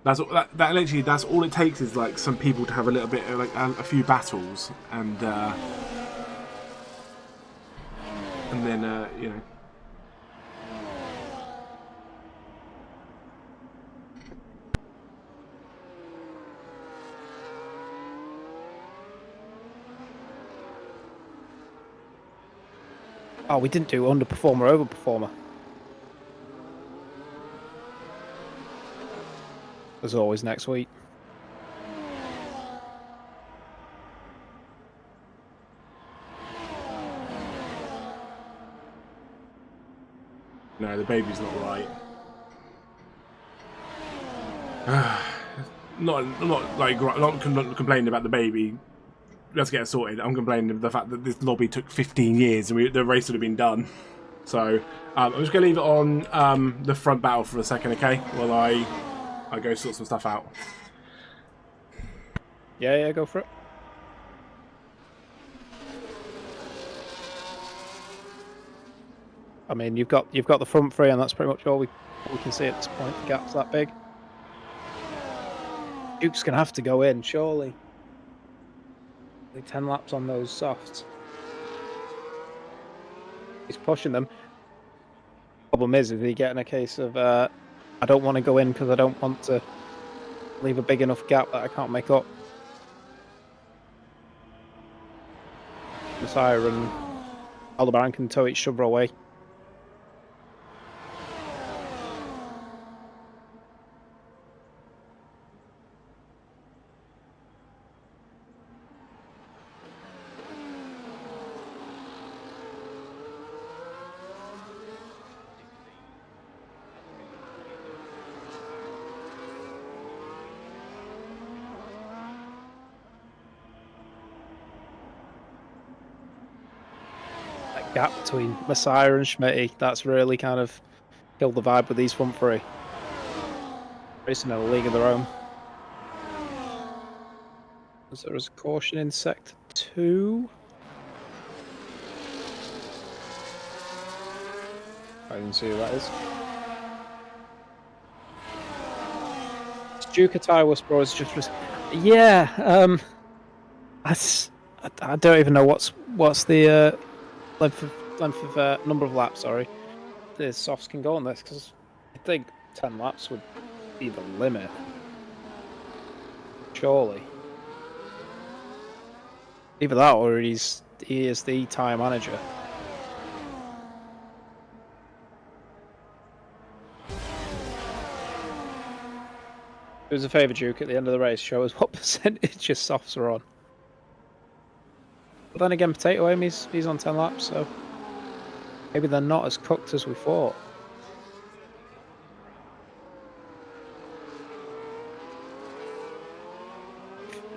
Speaker 1: That's all it takes is some people to have a little bit of a few battles and then
Speaker 2: Oh, we didn't do underperformer, overperformer. As always, next week.
Speaker 1: No, the baby's not right. not complaining about the baby. Let's get it sorted. I'm complaining of the fact that this lobby took 15 years and the race would have been done. So I'm just going to leave it on the front battle for a second, okay? While I go sort some stuff out.
Speaker 2: Yeah, go for it. I mean, you've got the front three, and that's pretty much all we can see at this point. The gap's that big. Duke's gonna have to go in, surely. Like 10 laps on those softs. He's pushing them. Problem is he getting a case of I don't want to go in because I don't want to leave a big enough gap that I can't make up. Messiah and Aldebaran can tow each other away. Gap between Messiah and Schmitty, that's really kind of killed the vibe with these front three. Racing in a league of their own. There is a caution in sector 2. I didn't see who that is. Ducatai Whisperer is just... Yeah, I don't even know what's the length of number of laps, sorry, the softs can go on this, because I think 10 laps would be the limit. Surely. Either that or he is the tyre manager. It was a favour, Duke, at the end of the race. Show us what percentage your softs are on. But then again, Potato Aim, he's on 10 laps, so maybe they're not as cooked as we thought.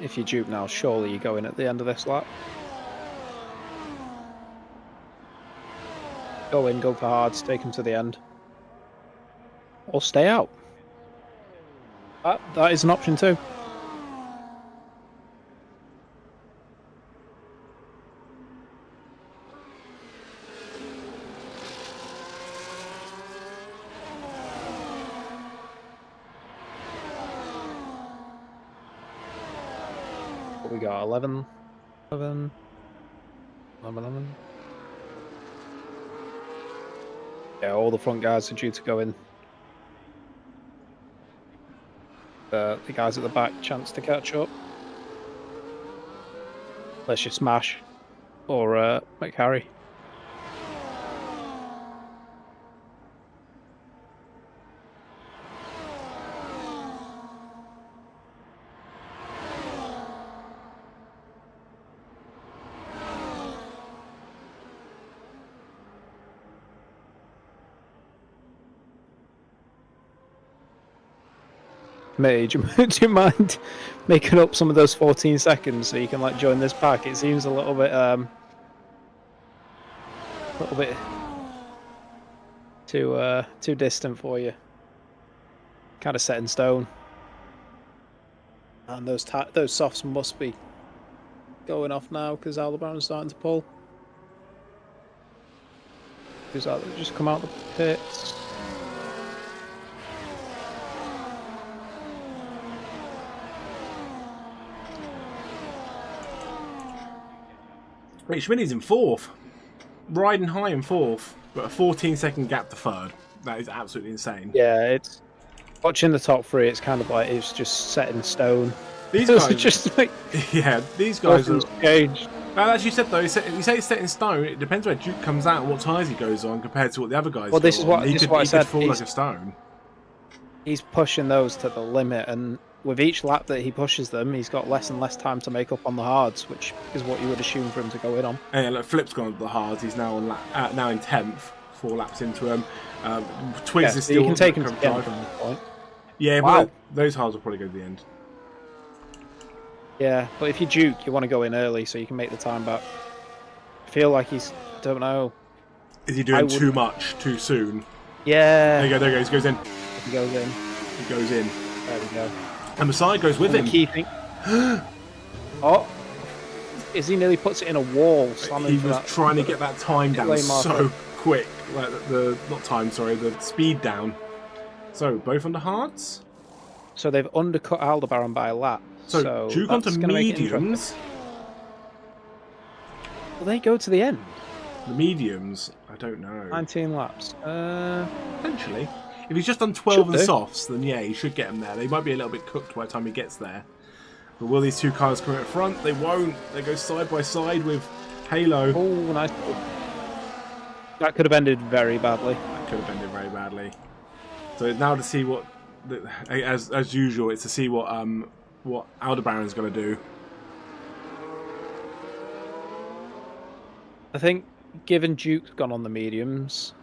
Speaker 2: If you Duke now, surely you go in at the end of this lap. Go in, go for hards, take them to the end. Or stay out. That is an option too. What we got? 11. Yeah, all the front guys are due to go in. The guys at the back chance to catch up. Unless you smash or McHarry. Mate, do you mind making up some of those 14 seconds so you can like join this pack? It seems a little bit too distant for you. Kind of set in stone. And those softs must be going off now because Aldebaran's starting to pull. Who's that? Just come out the pits.
Speaker 1: Wait, Schmitty's in fourth. Riding high in fourth, but a 14-second gap to third. That is absolutely insane.
Speaker 2: Yeah, it's... Watching the top three, it's kind of like it's just set in stone.
Speaker 1: These guys...
Speaker 2: just like...
Speaker 1: Yeah, these guys are...
Speaker 2: changed.
Speaker 1: As you said, though, you say it's set in stone. It depends where Duke comes out and what tyres he goes on compared to what the other guys
Speaker 2: Well, this is what,
Speaker 1: he
Speaker 2: this is what I said.
Speaker 1: He could fall like a stone.
Speaker 2: He's pushing those to the limit, and with each lap that he pushes them, he's got less and less time to make up on the hards, which is what you would assume for him to go in on.
Speaker 1: And yeah, look, Flip's gone to the hards. He's now on now in 10th, 4 laps into him. Twiz is still...
Speaker 2: You can take him to the end from this point.
Speaker 1: Yeah,
Speaker 2: wow.
Speaker 1: But those hards will probably go to the end.
Speaker 2: Yeah, but if you Duke, you want to go in early so you can make the time back. I feel like he's... I don't know.
Speaker 1: Is he doing too much too soon?
Speaker 2: Yeah.
Speaker 1: There you go, he goes in.
Speaker 2: He goes in.
Speaker 1: He goes in.
Speaker 2: There we go.
Speaker 1: And Messiah goes with him.
Speaker 2: The key thing. Oh, Izzy nearly puts it in a wall. Slamming
Speaker 1: He
Speaker 2: for
Speaker 1: was
Speaker 2: that.
Speaker 1: trying to get that time down
Speaker 2: Lane marker.
Speaker 1: so quick. Like not time, sorry, the speed down. So both on the hards.
Speaker 2: So they've undercut Aldebaran by a lap.
Speaker 1: So Duke onto
Speaker 2: that's going to make it interesting.
Speaker 1: mediums.
Speaker 2: Will they go to the end?
Speaker 1: The mediums, I don't know.
Speaker 2: 19 laps.
Speaker 1: Potentially. If he's just done 12 and
Speaker 2: Should do.
Speaker 1: softs, then yeah, he should get them there. They might be a little bit cooked by the time he gets there. But will these two cars come at front? They won't. They go side by side with Halo.
Speaker 2: Oh, nice. That could have ended very badly.
Speaker 1: That could have ended very badly. So now to see what, as usual, it's to see what Aldebaran's going to do.
Speaker 2: I think, given Duke's gone on the mediums,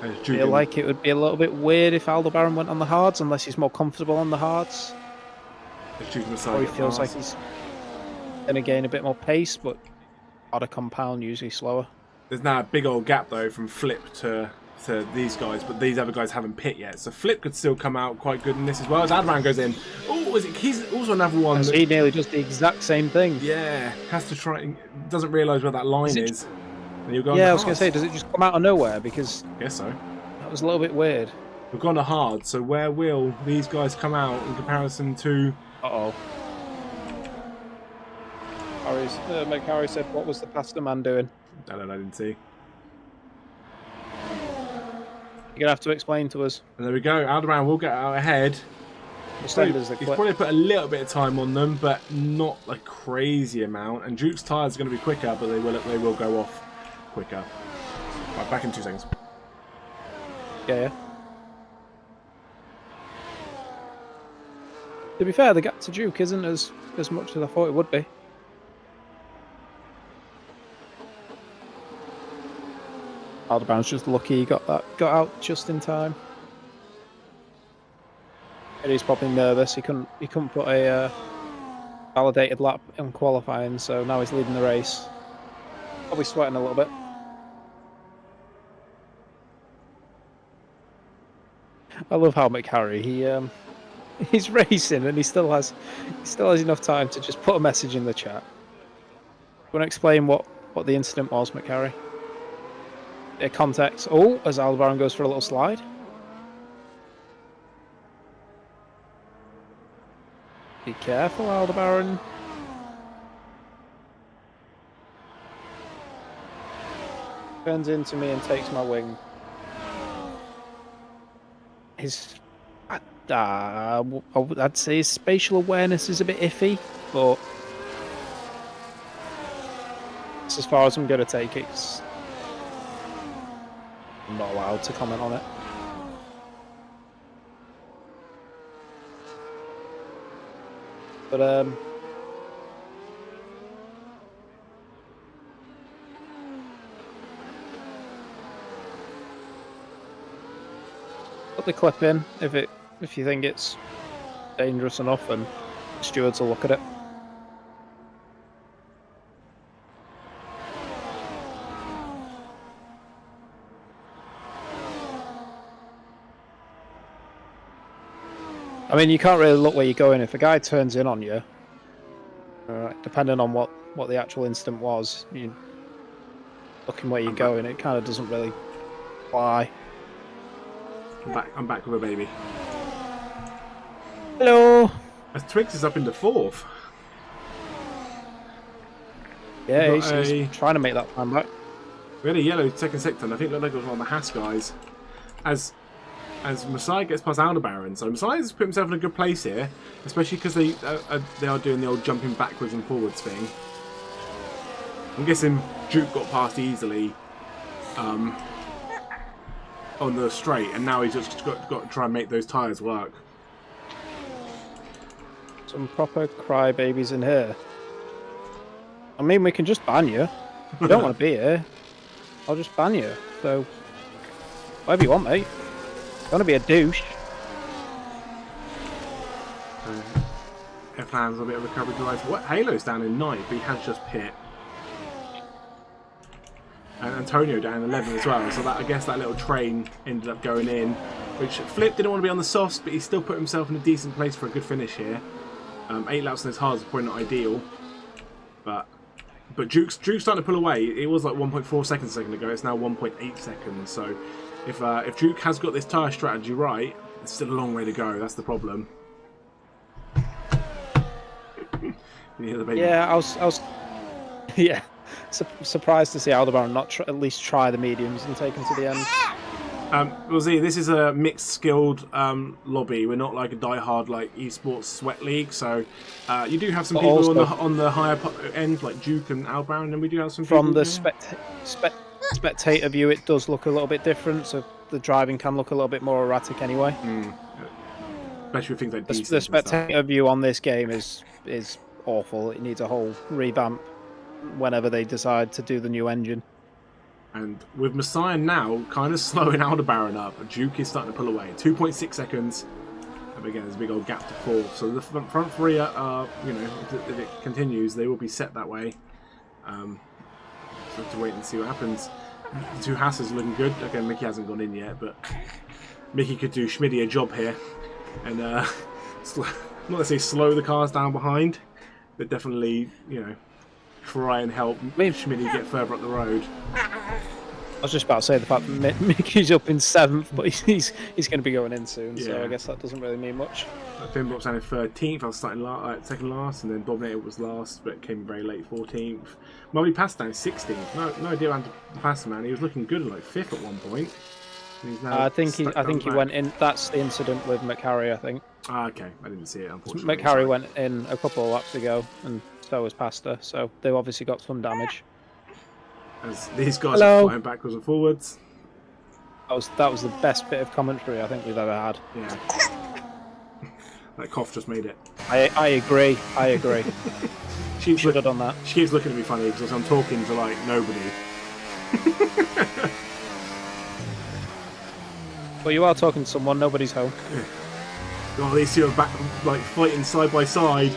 Speaker 2: I feel like it would be a little bit weird if Aldebaran went on the hards, unless he's more comfortable on the hards. Or he feels like he's going to gain a bit more pace, but harder compound, usually slower.
Speaker 1: There's now a big old gap, though, from Flip to these guys, but these other guys haven't pit yet. So Flip could still come out quite good in this as well, as Aldebaran goes in. Oh, he's also another one.
Speaker 2: So he nearly does the exact same thing.
Speaker 1: Yeah, has to try, doesn't realise where that line is.
Speaker 2: Yeah, I was going to say, does it just come out of nowhere? Because
Speaker 1: I guess so.
Speaker 2: That was a little bit weird.
Speaker 1: We've gone to hard, so where will these guys come out in comparison to...
Speaker 2: Uh-oh. Harry said, what was the pasta man doing?
Speaker 1: I don't know, I didn't see.
Speaker 2: You're going to have to explain to us.
Speaker 1: And there we go, Aldebaran will get out ahead. He's probably put a little bit of time on them, but not a crazy amount. And Duke's tyres are going to be quicker, but they will go off quicker. Right, back in 2 seconds.
Speaker 2: Yeah. To be fair, the gap to Duke isn't as much as I thought it would be. Aldebaran's just lucky he got out just in time. And he's probably nervous. He couldn't put a validated lap in qualifying, so now he's leading the race. Probably sweating a little bit. I love how McHarry he's racing and he still has enough time to just put a message in the chat. Want to explain what the incident was, McHarry? Context. Oh, as Aldebaran goes for a little slide. Be careful, Aldebaran. Turns into me and takes my wing. I'd say his spatial awareness is a bit iffy, but it's as far as I'm going to take it. I'm not allowed to comment on it. But put the clip in if you think it's dangerous enough, and the stewards will look at it. I mean, you can't really look where you're going. If a guy turns in on you, depending on what the actual incident was, you looking where you're going, it kind of doesn't really fly.
Speaker 1: I'm back with a baby.
Speaker 2: Hello.
Speaker 1: As Twigs is up into 4th.
Speaker 2: Yeah, he's trying to make that time back.
Speaker 1: We had a yellow second sector, and I think it looked like it was one of the Haas guys. As Messiah gets past Aldebaran, so Messiah's put himself in a good place here, especially because they are doing the old jumping backwards and forwards thing. I'm guessing Duke got past easily on the straight, and now he's just got to try and make those tyres work.
Speaker 2: Some proper crybabies in here. I mean, we can just ban you. If you don't want to be here, I'll just ban you. So, whatever you want, mate. Don't want to be a douche.
Speaker 1: F-Land's a bit of a recovery drive. What? Halo's down in 9th, but he has just pit. And Antonio down in 11th as well. So I guess that little train ended up going in, which Flip didn't want to be on the softs, but he still put himself in a decent place for a good finish here. 8 laps on his hards is probably not ideal, but Duke's starting to pull away. It was like 1.4 seconds a second ago. It's now 1.8 seconds. So if Duke has got this tyre strategy right, it's still a long way to go. That's the problem. You hear the baby?
Speaker 2: Yeah, I was yeah, surprised to see Aldebaran not at least try the mediums and take them to the end.
Speaker 1: Well, see, this is a mixed skilled lobby. We're not like a die-hard like esports sweat league. So you do have some people also, on the higher end, like Duke and Aldebaran, and we do have some people
Speaker 2: from the spectator view. It does look a little bit different. So the driving can look a little bit more erratic anyway.
Speaker 1: Especially with things like
Speaker 2: the spectator view on this game is awful. It needs a whole revamp whenever they decide to do the new engine.
Speaker 1: And with Messiah now kind of slowing Aldebaran up, Duke is starting to pull away. 2.6 seconds. And again, there's a big old gap to fourth. So the front three are, you know, if it continues, they will be set that way. So we have to wait and see what happens. The two Hasses are looking good. Okay, Mickey hasn't gone in yet, but Mickey could do Schmitty a job here. And not necessarily slow the cars down behind, but definitely, you know, try and help Schmitty get further up the road.
Speaker 2: I was just about to say the fact that Mickey's up in 7th, but he's going to be going in soon, so I guess that doesn't really mean much.
Speaker 1: Finbrop's down in 13th. I was starting second last, and then Dominator was last, but came very late 14th. Molly passed down 16th. No idea how to pass him, man. He was looking good at like 5th at one point.
Speaker 2: I think he went in. That's the incident with McHarry, I think.
Speaker 1: Okay, I didn't see it, unfortunately.
Speaker 2: McHarry went in a couple of laps ago, and so was Pasta, so they've obviously got some damage.
Speaker 1: As these guys are flying backwards and forwards.
Speaker 2: That was the best bit of commentary I think we've ever had.
Speaker 1: Yeah. That cough just made it.
Speaker 2: I agree. She should have done that.
Speaker 1: She keeps looking at me funny because I'm talking to like nobody.
Speaker 2: Well, you are talking to someone. Nobody's home.
Speaker 1: Yeah. Well, these two are back, like fighting side by side,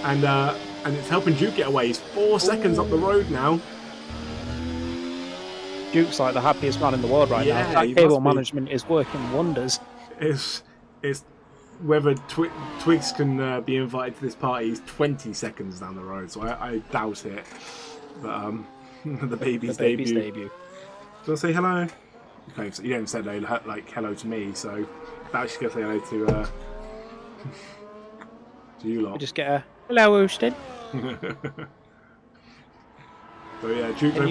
Speaker 1: and it's helping Duke get away. He's 4 seconds up the road now.
Speaker 2: Duke's like the happiest man in the world right now. That cable management is working wonders.
Speaker 1: It's whether Twigs can be invited to this party. He's 20 seconds down the road, so I doubt it. But the baby's debut. Do you want to say hello? You haven't said like hello to me, so I'm actually going to say hello to you lot.
Speaker 2: You just get a hello, Austin.
Speaker 1: So yeah, Duke
Speaker 2: Can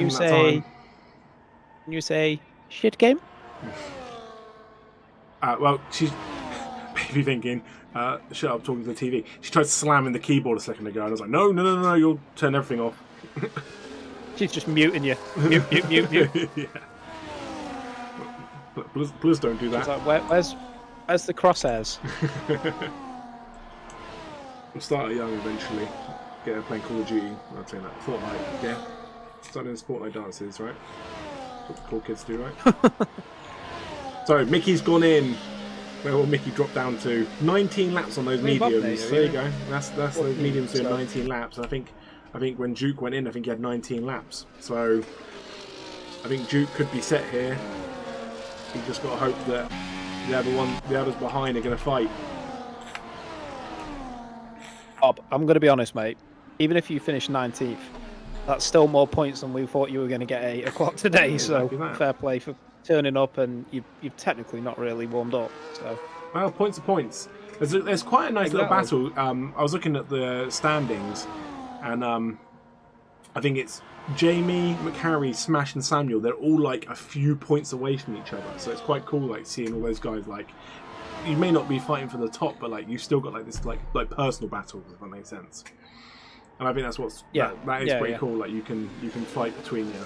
Speaker 2: you say shit game?
Speaker 1: Well, she's maybe thinking, shut up talking to the TV. She tried slamming the keyboard a second ago, and I was like, no, you'll turn everything off.
Speaker 2: She's just muting you. Mute.
Speaker 1: Yeah. But please don't do that.
Speaker 2: She's like, where's the crosshairs?
Speaker 1: We'll start her young eventually. Get her playing Call of Duty. I'd say that. Fortnite, yeah. Start doing Fortnite dances, right? That's what the cool kids do, right? So, Mickey's gone in. Where will Mickey drop down to? 19 laps on those mediums. There you go. That's those mediums doing 19 laps. I think when Duke went in, I think he had 19 laps. So, I think Duke could be set here. You just got to hope that the others behind are going to fight.
Speaker 2: Bob, I'm going to be honest, mate. Even if you finish 19th, that's still more points than we thought you were going to get at 8 o'clock today. Yeah, exactly so fair play for turning up, and you've technically not really warmed up. So
Speaker 1: well, points are points. There's quite a nice little battle. I was looking at the standings, and I think it's Jamie, McHarry, Smash, and Samuel. They're all like a few points away from each other. So it's quite cool, like seeing all those guys. Like, you may not be fighting for the top, but like you've still got like this like personal battles, if that makes sense. And I think that's what's that is pretty cool. Like you can fight between you,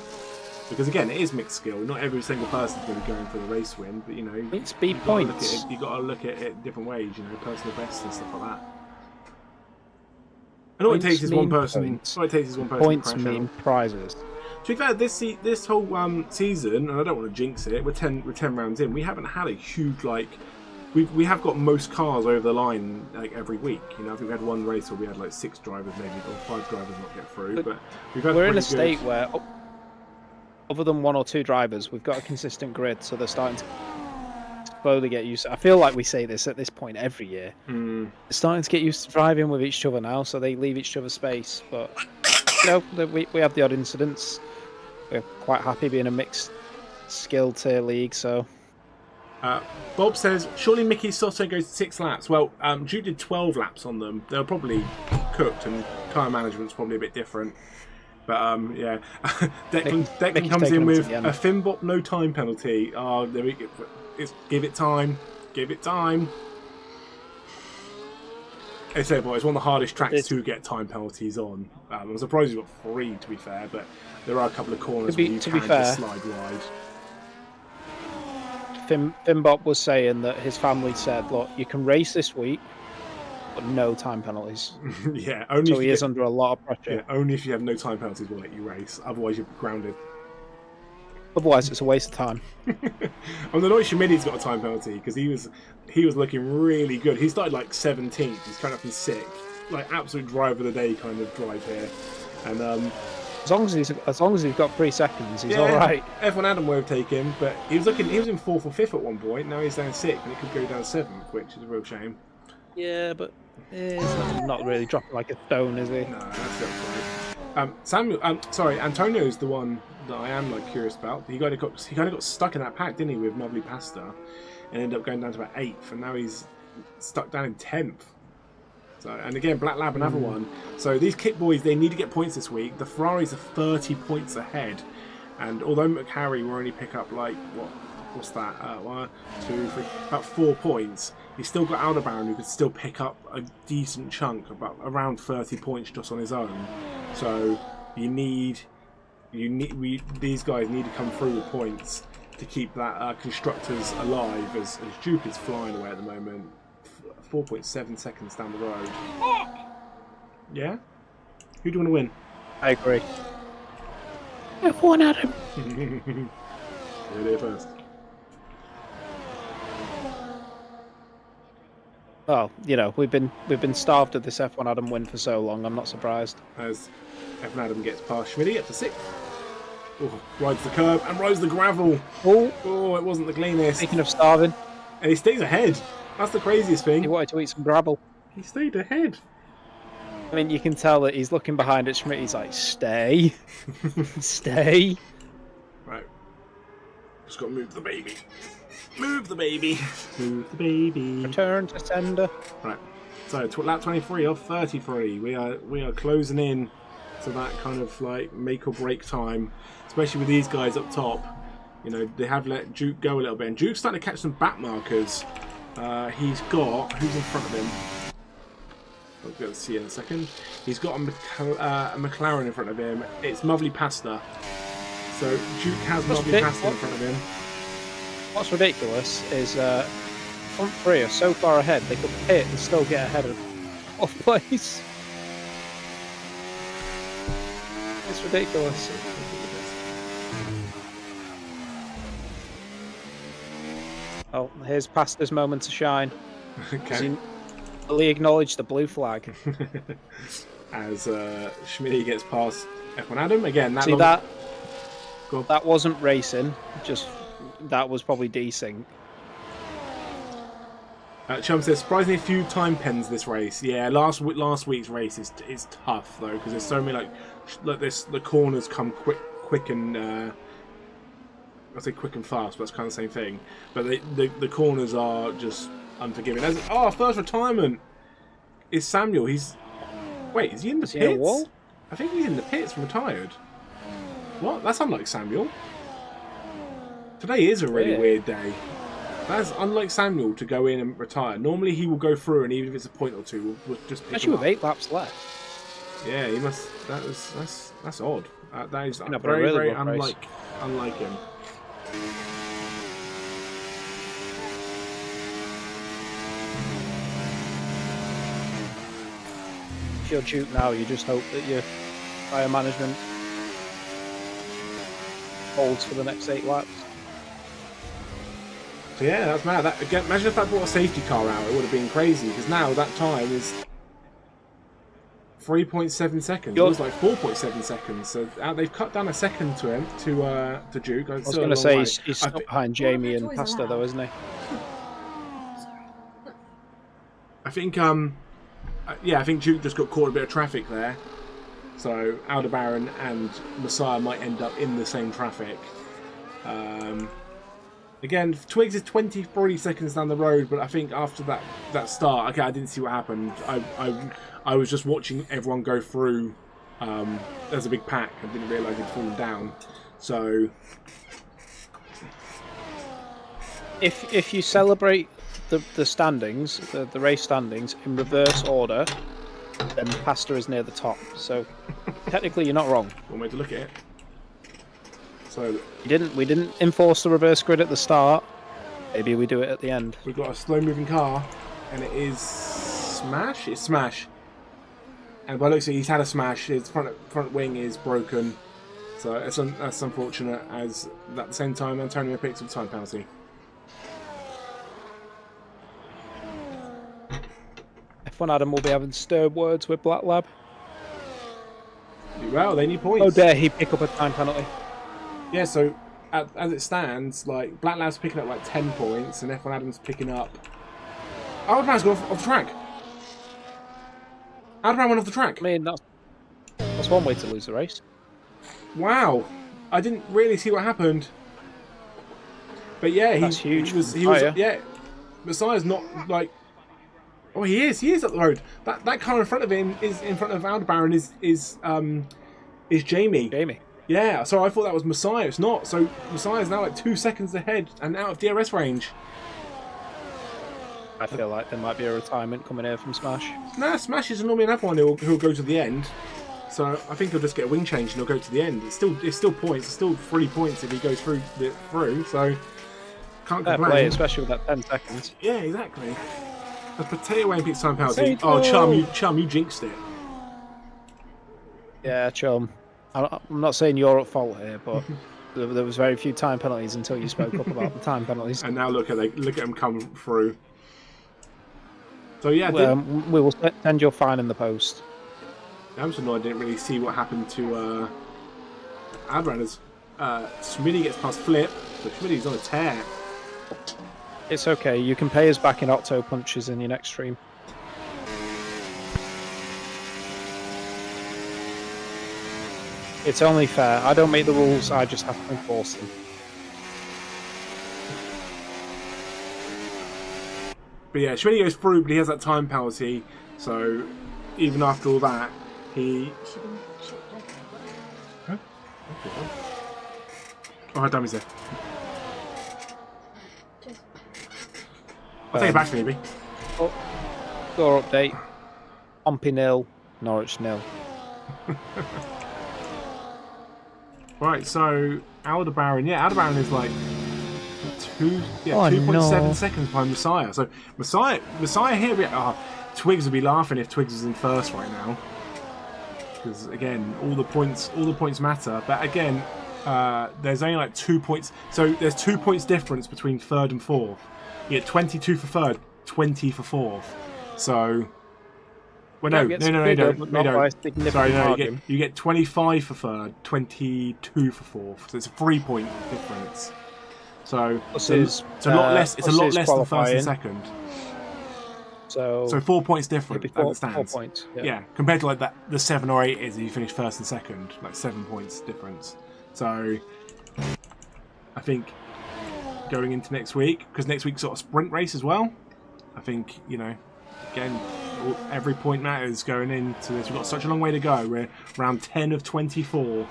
Speaker 1: because again, it is mixed skill. Not every single person's going to be going for the race win, but you know,
Speaker 2: it's speed points.
Speaker 1: You got to look at it different ways. You know, personal bests and stuff like that. And all it takes is one person. All it takes is one person.
Speaker 2: Points mean prizes.
Speaker 1: To be fair, this whole season, and I don't want to jinx it. We're 10 rounds in. We haven't had a huge like. We have got most cars over the line like every week. You know, I think we had one race where we had like 6 drivers maybe, or 5 drivers not get through. But
Speaker 2: we're in a state where, other than 1 or 2 drivers, we've got a consistent grid, so they're starting to slowly get used to. I feel like we say this at this point every year.
Speaker 1: Mm.
Speaker 2: They're starting to get used to driving with each other now, so they leave each other space. But you know, we have the odd incidents. We're quite happy being a mixed skill tier league. So
Speaker 1: Bob says, surely Mickey Soto goes 6 laps. Well, Duke did 12 laps on them. They were probably cooked, and tyre management's probably a bit different. But yeah, Declan comes in with a Finbop no time penalty. Oh, there we go. Give it time. Give it time. I say, boy, it's one of the hardest tracks to get time penalties on. I'm surprised you've got 3, to be fair, but there are a couple of corners where you can just slide wide.
Speaker 2: Finbop was saying that his family said, look, you can race this week, but no time penalties.
Speaker 1: Yeah, only
Speaker 2: so he is under a lot of pressure.
Speaker 1: Yeah, only if you have no time penalties will let you race. Otherwise, you're grounded.
Speaker 2: Otherwise, it's a waste of time.
Speaker 1: On the noise, Schmidt's got a time penalty because he was looking really good. He started like 17th. He's coming up in 6th. Like absolute driver of the day kind of drive here. And
Speaker 2: as long as he's got 3 seconds, he's all right.
Speaker 1: F1 Adam would have taken him, but he was in 4th or 5th at one point. Now he's down 6th, and it could go down 7th, which is a real shame.
Speaker 2: Yeah, but he's not really dropping like a stone, is he?
Speaker 1: No, that's right. Antonio's the one that I am like curious about. He kind of got stuck in that pack, didn't he, with Lovely Pasta, and ended up going down to about 8th, and now he's stuck down in 10th. So, and again, Black Lab, another one. So these Kit Boys, they need to get points this week. The Ferraris are 30 points ahead, and although McHarry will only pick up like what's that? 1, 2, 3, about 4 points. He's still got Aldebaran who could still pick up a decent chunk, about around 30 points just on his own. So these guys need to come through with points to keep that constructors alive, as Duke is flying away at the moment. 4.7 seconds down the road. Yeah? Who do you want to win?
Speaker 2: I agree. F1 Adam.
Speaker 1: You're there first.
Speaker 2: Well, you know, we've been starved of this F1 Adam win for so long. I'm not surprised.
Speaker 1: As F1 Adam gets past Schmidt up to 6th. Oh, rides the curb and rides the gravel. Oh, it wasn't the cleanest.
Speaker 2: Speaking of starving,
Speaker 1: and he stays ahead. That's the craziest thing.
Speaker 2: He wanted to eat some gravel.
Speaker 1: He stayed ahead.
Speaker 2: I mean, you can tell that he's looking behind at Schmidt. He's like, stay. Stay.
Speaker 1: Right. Just got to move the baby. Move the baby. Move the baby.
Speaker 2: Return to sender.
Speaker 1: Right. So, lap 23 of 33. We are closing in to that kind of like make or break time, especially with these guys up top. You know, they have let Duke go a little bit. And Duke's starting to catch some back markers. He's got... Who's in front of him? I'll go see in a second. He's got a McLaren in front of him. It's Lovely Pasta. So Duke has Lovely Pasta in front of him.
Speaker 2: What's ridiculous is front 3 are so far ahead they could pit and still get ahead of fourth place. It's ridiculous. Oh, here's Pasta's moment to shine.
Speaker 1: Okay.
Speaker 2: He fully acknowledged the blue flag.
Speaker 1: As Schmidt gets past F1 Adam again.
Speaker 2: That wasn't racing. Just that was probably desync.
Speaker 1: Chum says surprisingly few time pens this race. Yeah, last week's race is tough though because there's so many like this. The corners come quick and. I say quick and fast, but it's kind of the same thing. But the corners are just unforgiving. First retirement is Samuel. Wait, is he in the pits? I think he's in the pits, retired. What? That's unlike Samuel. Today is a really weird day. That's unlike Samuel to go in and retire. Normally he will go through, and even if it's a point or two, we'll just pick him up.
Speaker 2: With 8 laps left.
Speaker 1: Yeah, he must. That's odd. That is
Speaker 2: very
Speaker 1: unlike him.
Speaker 2: If you're Duke now, you just hope that your tyre management holds for the next 8 laps.
Speaker 1: So yeah, that's mad. Imagine if that brought a safety car out, it would have been crazy. Because now that time is 3.7 seconds. It was like 4.7 seconds. So they've cut down a second to him to Duke.
Speaker 2: I was going to say he's stuck behind Jamie and Pasta though, isn't he?
Speaker 1: I think I think Duke just got caught a bit of traffic there. So Aldebaran and Messiah might end up in the same traffic. Again, Twigs is 23 seconds down the road, but I think after that start, okay, I didn't see what happened. I was just watching everyone go through as a big pack and didn't realise he'd fallen down. So
Speaker 2: if you celebrate the standings, the race standings in reverse order, then Pasta is near the top. So technically, you're not wrong.
Speaker 1: One way to look at it. So
Speaker 2: we didn't enforce the reverse grid at the start. Maybe we do it at the end.
Speaker 1: We've got a slow-moving car, and it is Smash. It's Smash, and by looks, he's had a smash. His front wing is broken, so that's unfortunate. As at the same time, Antonio picks up time penalty.
Speaker 2: F1 Adam will be having stirred words with Black Lab.
Speaker 1: Well, they need points.
Speaker 2: Oh, dare he pick up a time penalty?
Speaker 1: Yeah, so as it stands, like Black Lab's picking up like 10 points, and F1 Adam's picking up. Aldebaran's gone off the track. Aldebaran went off the track.
Speaker 2: I mean, that's one way to lose the race.
Speaker 1: Wow, I didn't really see what happened. But yeah,
Speaker 2: that's huge.
Speaker 1: He was yeah. Messiah's not like. Oh, he is up the road. That car in front of him is in front of Aldebaran is Jamie.
Speaker 2: Jamie.
Speaker 1: Yeah, so I thought that was Messiah. It's not. So Messiah is now like 2 seconds ahead and out of DRS range.
Speaker 2: I feel like there might be a retirement coming here from Smash.
Speaker 1: Nah, Smash is normally another one who'll go to the end. So I think he'll just get a wing change and he'll go to the end. It's still points. It's still 3 points if he goes through. So can't
Speaker 2: Fair
Speaker 1: complain.
Speaker 2: play, especially with that 10 seconds.
Speaker 1: Yeah, exactly. A potato Wayne picks time penalty. Oh, Chum, you jinxed it.
Speaker 2: Yeah, Chum. I'm not saying you're at fault here, but there was very few time penalties until you spoke up about the time penalties.
Speaker 1: And now look at them come through. So yeah,
Speaker 2: we will send your fine in the post.
Speaker 1: I'm so annoyed I didn't really see what happened to Aldebaran as Smitty gets past Flip, but Smitty's on a tear.
Speaker 2: It's okay. You can pay us back in Octo punches in your next stream. It's only fair. I don't make the rules, I just have to enforce them.
Speaker 1: But yeah, Schmitty goes through, but he has that time penalty, so even after all that, he... Huh? Oh, how dumb is it? I'll take it back, maybe.
Speaker 2: Oh, score update. Pompey 0, Norwich 0.
Speaker 1: Right, so Aldebaran, Aldebaran is like 2.7 seconds behind Messiah. So Messiah here, Twigs would be laughing if Twigs was in first right now, because again, all the points matter. But again, there's only like 2 points. So there's 2 points difference between third and fourth. You get 22 for third, 20 for fourth. So. Well, no, you don't. Sorry, no, you get 25 for third, 22 for fourth. So it's a 3 point difference. So it's a lot less. It's a lot less than first and second.
Speaker 2: So
Speaker 1: 4 points different as it stands.
Speaker 2: 4 points.
Speaker 1: Yeah, compared to like that, the 7 or 8 is if you finish first and second, like 7 points difference. So I think going into next week, because next week's sort of sprint race as well. I think again. Every point matters going into this. We've got such a long way to go. We're round 10 of 24.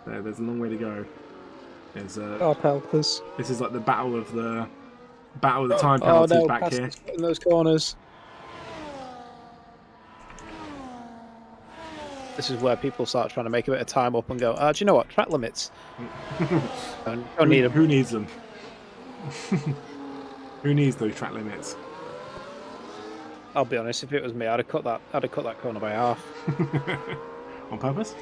Speaker 1: There's a long way to go.
Speaker 2: God help us.
Speaker 1: This is like the battle of the time penalties back here.
Speaker 2: In those corners. This is where people start trying to make a bit of time up and go, do you know what? Track limits. Don't need them.
Speaker 1: Who needs them? Who needs those track limits?
Speaker 2: I'll be honest. If it was me, I'd have cut that corner by half.
Speaker 1: On purpose.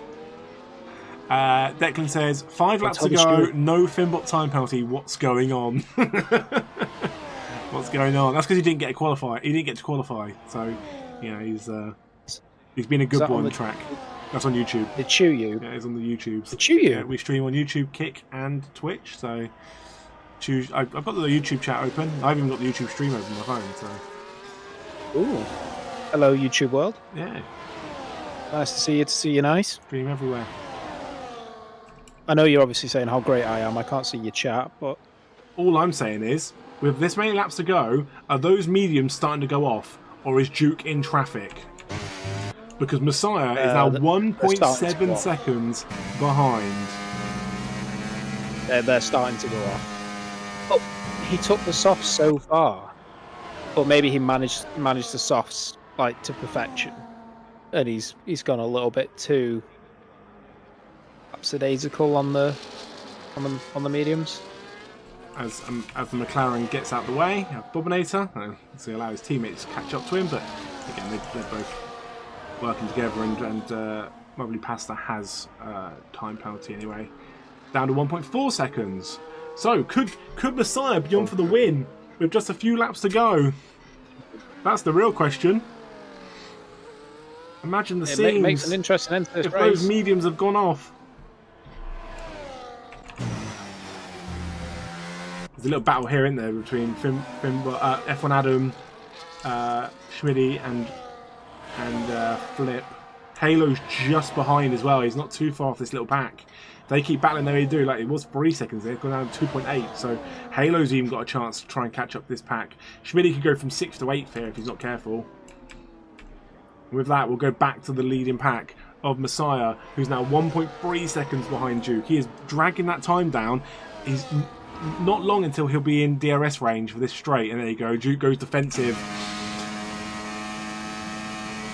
Speaker 1: Declan says 5 laps to go. No Finbot time penalty. What's going on? What's going on? That's because he didn't get to qualify. He didn't get to qualify. So he's been a good boy on the track. That's on YouTube.
Speaker 2: They chew you.
Speaker 1: Yeah, it's on the YouTubes.
Speaker 2: They chew you.
Speaker 1: Yeah, we stream on YouTube, Kick, and Twitch. So choose. I've got the YouTube chat open. I've even got the YouTube stream open on my phone. So.
Speaker 2: Ooh. Hello, YouTube world.
Speaker 1: Yeah,
Speaker 2: Nice to see you. To see you, nice.
Speaker 1: dream everywhere.
Speaker 2: I know you're obviously saying how great I am. I can't see your chat, but
Speaker 1: All I'm saying is, with this many laps to go, are those mediums starting to go off, or is Duke in traffic? Because Messiah is now 1.7 seconds behind.
Speaker 2: they're starting to go off. But he took the softs so far, but maybe he managed the softs like to perfection, and he's gone a little bit too upsidaisical on the mediums.
Speaker 1: As the McLaren gets out the way, Bobinator, so he allow his teammates to catch up to him, but again, they're both working together, and Lovely Pasta has time penalty anyway, down to 1.4 seconds. So could Messiah be on for the win with just a few laps to go? That's the real question. Imagine the scenes.
Speaker 2: It makes an interesting end to this
Speaker 1: if
Speaker 2: race.
Speaker 1: those mediums have gone off. There's a little battle here, isn't there, between F1 Adam, Schmidty, and Flip. Halo's just behind as well. He's not too far off this little pack. They keep battling they do. Like, it was 3 seconds there, gone down to 2.8. So Halo's even got a chance to try and catch up this pack. Schmidty could go from 6th to 8th here if he's not careful. With that, we'll go back to the leading pack of Messiah, who's now 1.3 seconds behind Duke. He is dragging that time down. He's not long until he'll be in DRS range for this straight, and there you go. Duke goes defensive.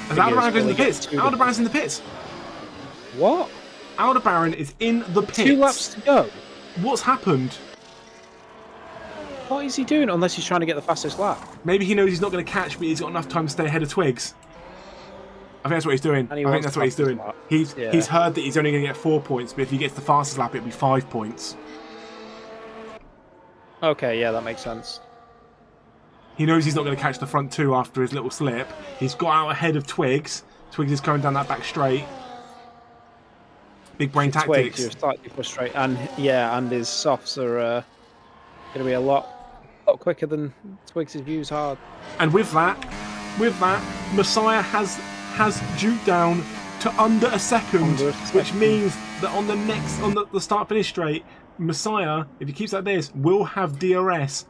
Speaker 1: As Aldebaran goes in the pits. Aldebaran's in the pits.
Speaker 2: What?
Speaker 1: Aldebaran is in the pits.
Speaker 2: 2 laps to go.
Speaker 1: What's happened?
Speaker 2: What is he doing? Unless he's trying to get the fastest lap.
Speaker 1: Maybe he knows he's not going to catch, but he's got enough time to stay ahead of Twigs. I think that's what he's doing. He's heard that he's only going to get 4 points, but if he gets the fastest lap, it'll be 5 points.
Speaker 2: Okay, yeah, that makes sense.
Speaker 1: He knows he's not going to catch the front 2 after his little slip. He's got out ahead of Twigs. Twigs is going down that back straight. Big brain tactics.
Speaker 2: Twigs, you're slightly frustrated, and his softs are going to be a lot quicker than Twigs' views hard.
Speaker 1: And with that, Messiah has Duke down to under a second, which means that on the start finish straight, Messiah, if he keeps like this, will have DRS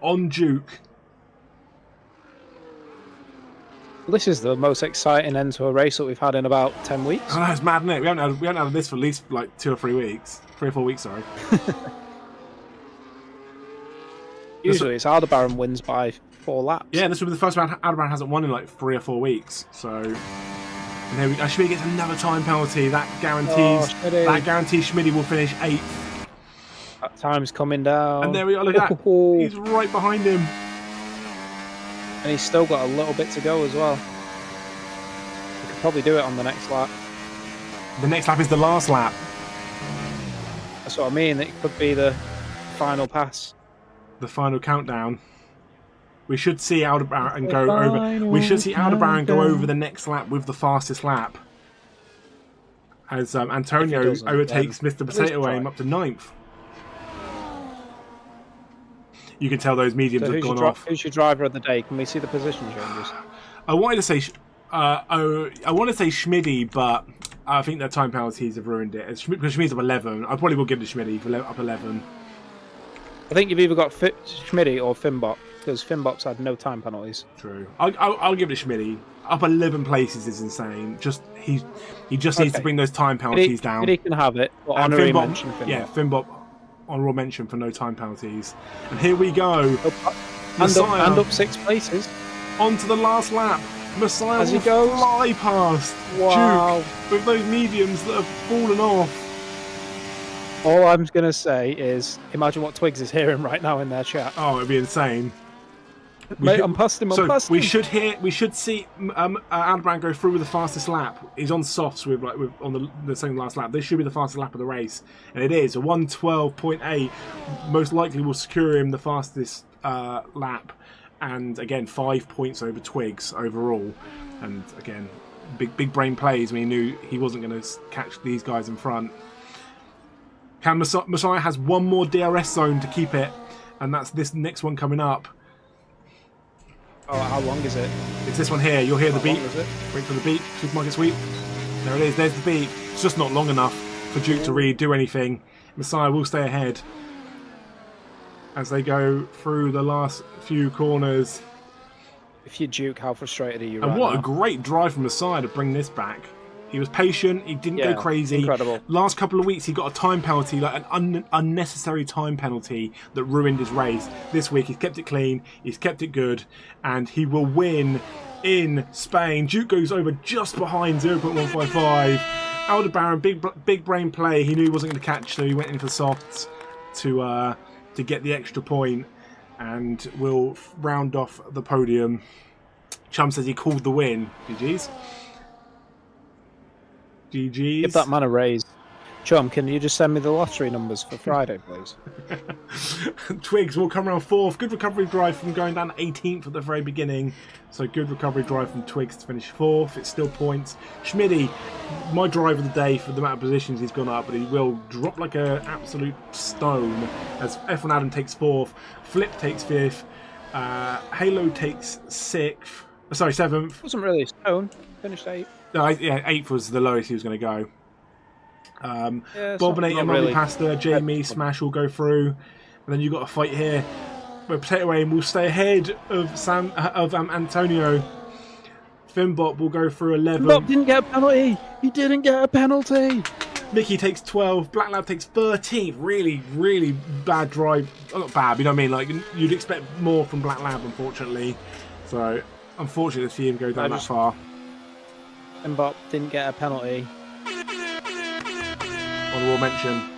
Speaker 1: on Duke.
Speaker 2: This is the most exciting end to a race that we've had in about 10 weeks.
Speaker 1: Oh, that's mad, isn't it? We haven't had this for at least like 2 or 3 weeks. 3 or 4 weeks, sorry.
Speaker 2: Usually it's Aldebaran wins by 4 laps.
Speaker 1: Yeah, this will be the first round Aldebaran hasn't won in like 3 or 4 weeks. So, and there Schmidty gets another time penalty. That guarantees Schmidty will finish 8th.
Speaker 2: That time's coming down.
Speaker 1: And there we are. Look at that. He's right behind him.
Speaker 2: And he's still got a little bit to go as well. He could probably do it on the next lap.
Speaker 1: The next lap is the last lap.
Speaker 2: That's what I mean. It could be the final pass.
Speaker 1: The final countdown. We should see Aldebaran go over. We should see Aldebaran go over the next lap with the fastest lap. As Antonio overtakes Mr. Potato Aim up to 9th. You can tell those mediums have gone off.
Speaker 2: Who's your driver of the day? Can we see the position changes?
Speaker 1: I wanted to say Schmidty, but I think their time penalties have ruined it. Because Schmidty's up 11. I probably will give it to Schmidty for up 11.
Speaker 2: I think you've either got Schmidty or Finbot, because Finbot's had no time penalties.
Speaker 1: True. I'll give it to Schmidty. Up 11 places is insane. He just needs to bring those time penalties down.
Speaker 2: Schmidty can have it. But honorary mention Finbot.
Speaker 1: Yeah, Finbot. Honorable mention for no time penalties. And here we go.
Speaker 2: And up 6 places.
Speaker 1: On to the last lap. Messiah
Speaker 2: As he
Speaker 1: will
Speaker 2: goes.
Speaker 1: fly past Duke with those mediums that have fallen off.
Speaker 2: All I'm going to say is, imagine what Twigs is hearing right now in their chat.
Speaker 1: Oh, it'd be insane.
Speaker 2: Mate, I'm past him.
Speaker 1: We should see Aldebaran go through with the fastest lap. He's on softs on the second last lap. This should be the fastest lap of the race, and it is a 1:12.8. Most likely will secure him the fastest lap, and again 5 points over Twigs overall. And again, big brain plays when he knew he wasn't going to catch these guys in front. Messiah has one more DRS zone to keep it, and that's this next one coming up.
Speaker 2: Oh, how long is it?
Speaker 1: It's this one here. You'll hear the
Speaker 2: How
Speaker 1: beep.
Speaker 2: long is it?
Speaker 1: Wait for the beep. Supermarket sweep. There it is. There's the beep. It's just not long enough for Duke to really do anything. Messiah will stay ahead as they go through the last few corners.
Speaker 2: If you're Duke, how frustrated are you
Speaker 1: And
Speaker 2: right
Speaker 1: what
Speaker 2: now?
Speaker 1: a great drive from Messiah to bring this back. He was patient. He didn't go crazy.
Speaker 2: Incredible.
Speaker 1: Last couple of weeks, he got a time penalty, like an unnecessary time penalty that ruined his race. This week, he's kept it clean. He's kept it good, and he will win in Spain. Duke goes over just behind 0.155. Aldebaran, big brain play. He knew he wasn't going to catch, so he went in for the softs to get the extra point, and will round off the podium. Chum says he called the win. GG's. GG's.
Speaker 2: Give that man a raise. Chum, can you just send me the lottery numbers for Friday, please?
Speaker 1: Twigs will come around 4th. Good recovery drive from going down 18th at the very beginning. So good recovery drive from Twigs to finish 4th. It's still points. Schmidty, my drive of the day for the amount of positions he's gone up, but he will drop like an absolute stone as F1 Adam takes 4th. Flip takes 5th. Halo takes 6th. Sorry, 7th.
Speaker 2: Wasn't really a stone. Finished 8th.
Speaker 1: No, yeah, 8th was the lowest he was going to go.
Speaker 2: Yeah,
Speaker 1: Bobinator,
Speaker 2: not
Speaker 1: Mummy
Speaker 2: really.
Speaker 1: Pasta, Jamie, Smash will go through, and then you've got a fight here where Potato Aim will stay ahead of Antonio. Fimbop will go through 11.
Speaker 2: Bob didn't get a penalty. He didn't get a penalty.
Speaker 1: Mickey takes 12. Black Lab takes 13th. Really, really bad drive. Oh, not bad, you know what I mean? Like, you'd expect more from Black Lab, unfortunately. So, unfortunate to see him go down that far.
Speaker 2: And Bob didn't get a penalty.
Speaker 1: Honourable mention.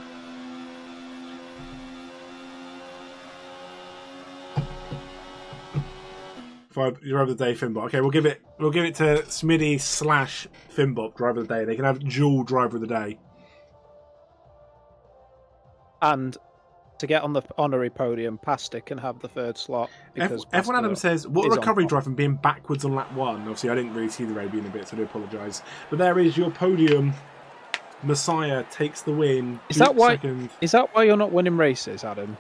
Speaker 1: Driver of the day, Fimbop. Okay, we'll give it to Smitty / Fimbop, driver of the day. They can have dual driver of the day.
Speaker 2: And to get on the honorary podium, Pasta can have the 3rd slot. Because
Speaker 1: F1 Adam says, what a
Speaker 2: is
Speaker 1: recovery
Speaker 2: on top.
Speaker 1: drive from being backwards on lap 1. Obviously, I didn't really see the race being a bit, so I do apologise. But there is your podium. Messiah takes the win.
Speaker 2: Is that why?
Speaker 1: Second.
Speaker 2: Is that why you're not winning races, Adam?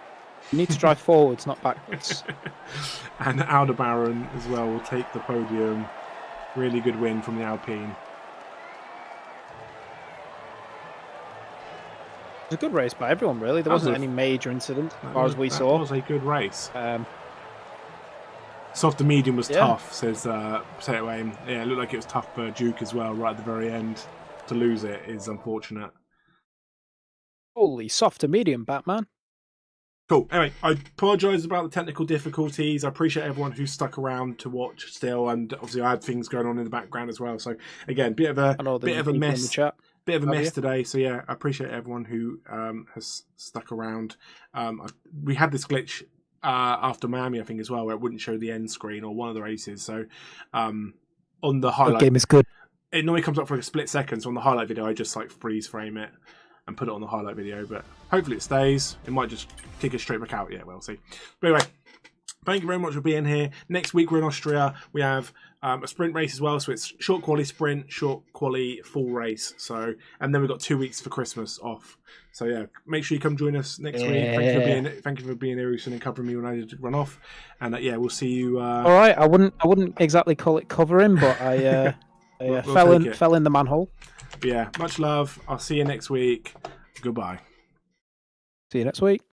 Speaker 2: You need to drive forwards, not backwards.
Speaker 1: And Aldebaran as well will take the podium. Really good win from the Alpine.
Speaker 2: It was a good race by everyone, really. There wasn't any major incident, as far as we saw.
Speaker 1: It was a good race.
Speaker 2: Um,
Speaker 1: Soft to medium was
Speaker 2: Yeah.
Speaker 1: tough, says Potato Aim. Yeah, it looked like it was tough for Duke as well, right at the very end. To lose it is unfortunate.
Speaker 2: Holy, soft to medium, Batman.
Speaker 1: Cool. Anyway, I apologise about the technical difficulties. I appreciate everyone who stuck around to watch still, and obviously I had things going on in the background as well. So again, bit of a
Speaker 2: I know
Speaker 1: bit of a
Speaker 2: in the
Speaker 1: mess.
Speaker 2: chat.
Speaker 1: Bit of a
Speaker 2: Have
Speaker 1: mess
Speaker 2: you?
Speaker 1: today, so yeah, I appreciate everyone who has stuck around. We had this glitch after Miami, I think, as well, where it wouldn't show the end screen or one of the races. So on the highlight,
Speaker 2: game is good.
Speaker 1: it normally comes up for like a split second. So on the highlight video, I just like freeze frame it and put it on the highlight video. But hopefully it stays. It might just kick us straight back out. Yeah, we'll see. But anyway, thank you very much for being here. Next week we're in Austria. We have a sprint race as well, so it's short quali sprint, short quali full race. So, and then we've got 2 weeks for Christmas off. So yeah, make sure you come join us next week. Thank you for being here, Usain, and covering me when I did run off. And yeah, we'll see you.
Speaker 2: All right, I wouldn't exactly call it covering, but I
Speaker 1: We'll
Speaker 2: fell in the manhole.
Speaker 1: But yeah, much love. I'll see you next week. Goodbye.
Speaker 2: See you next week.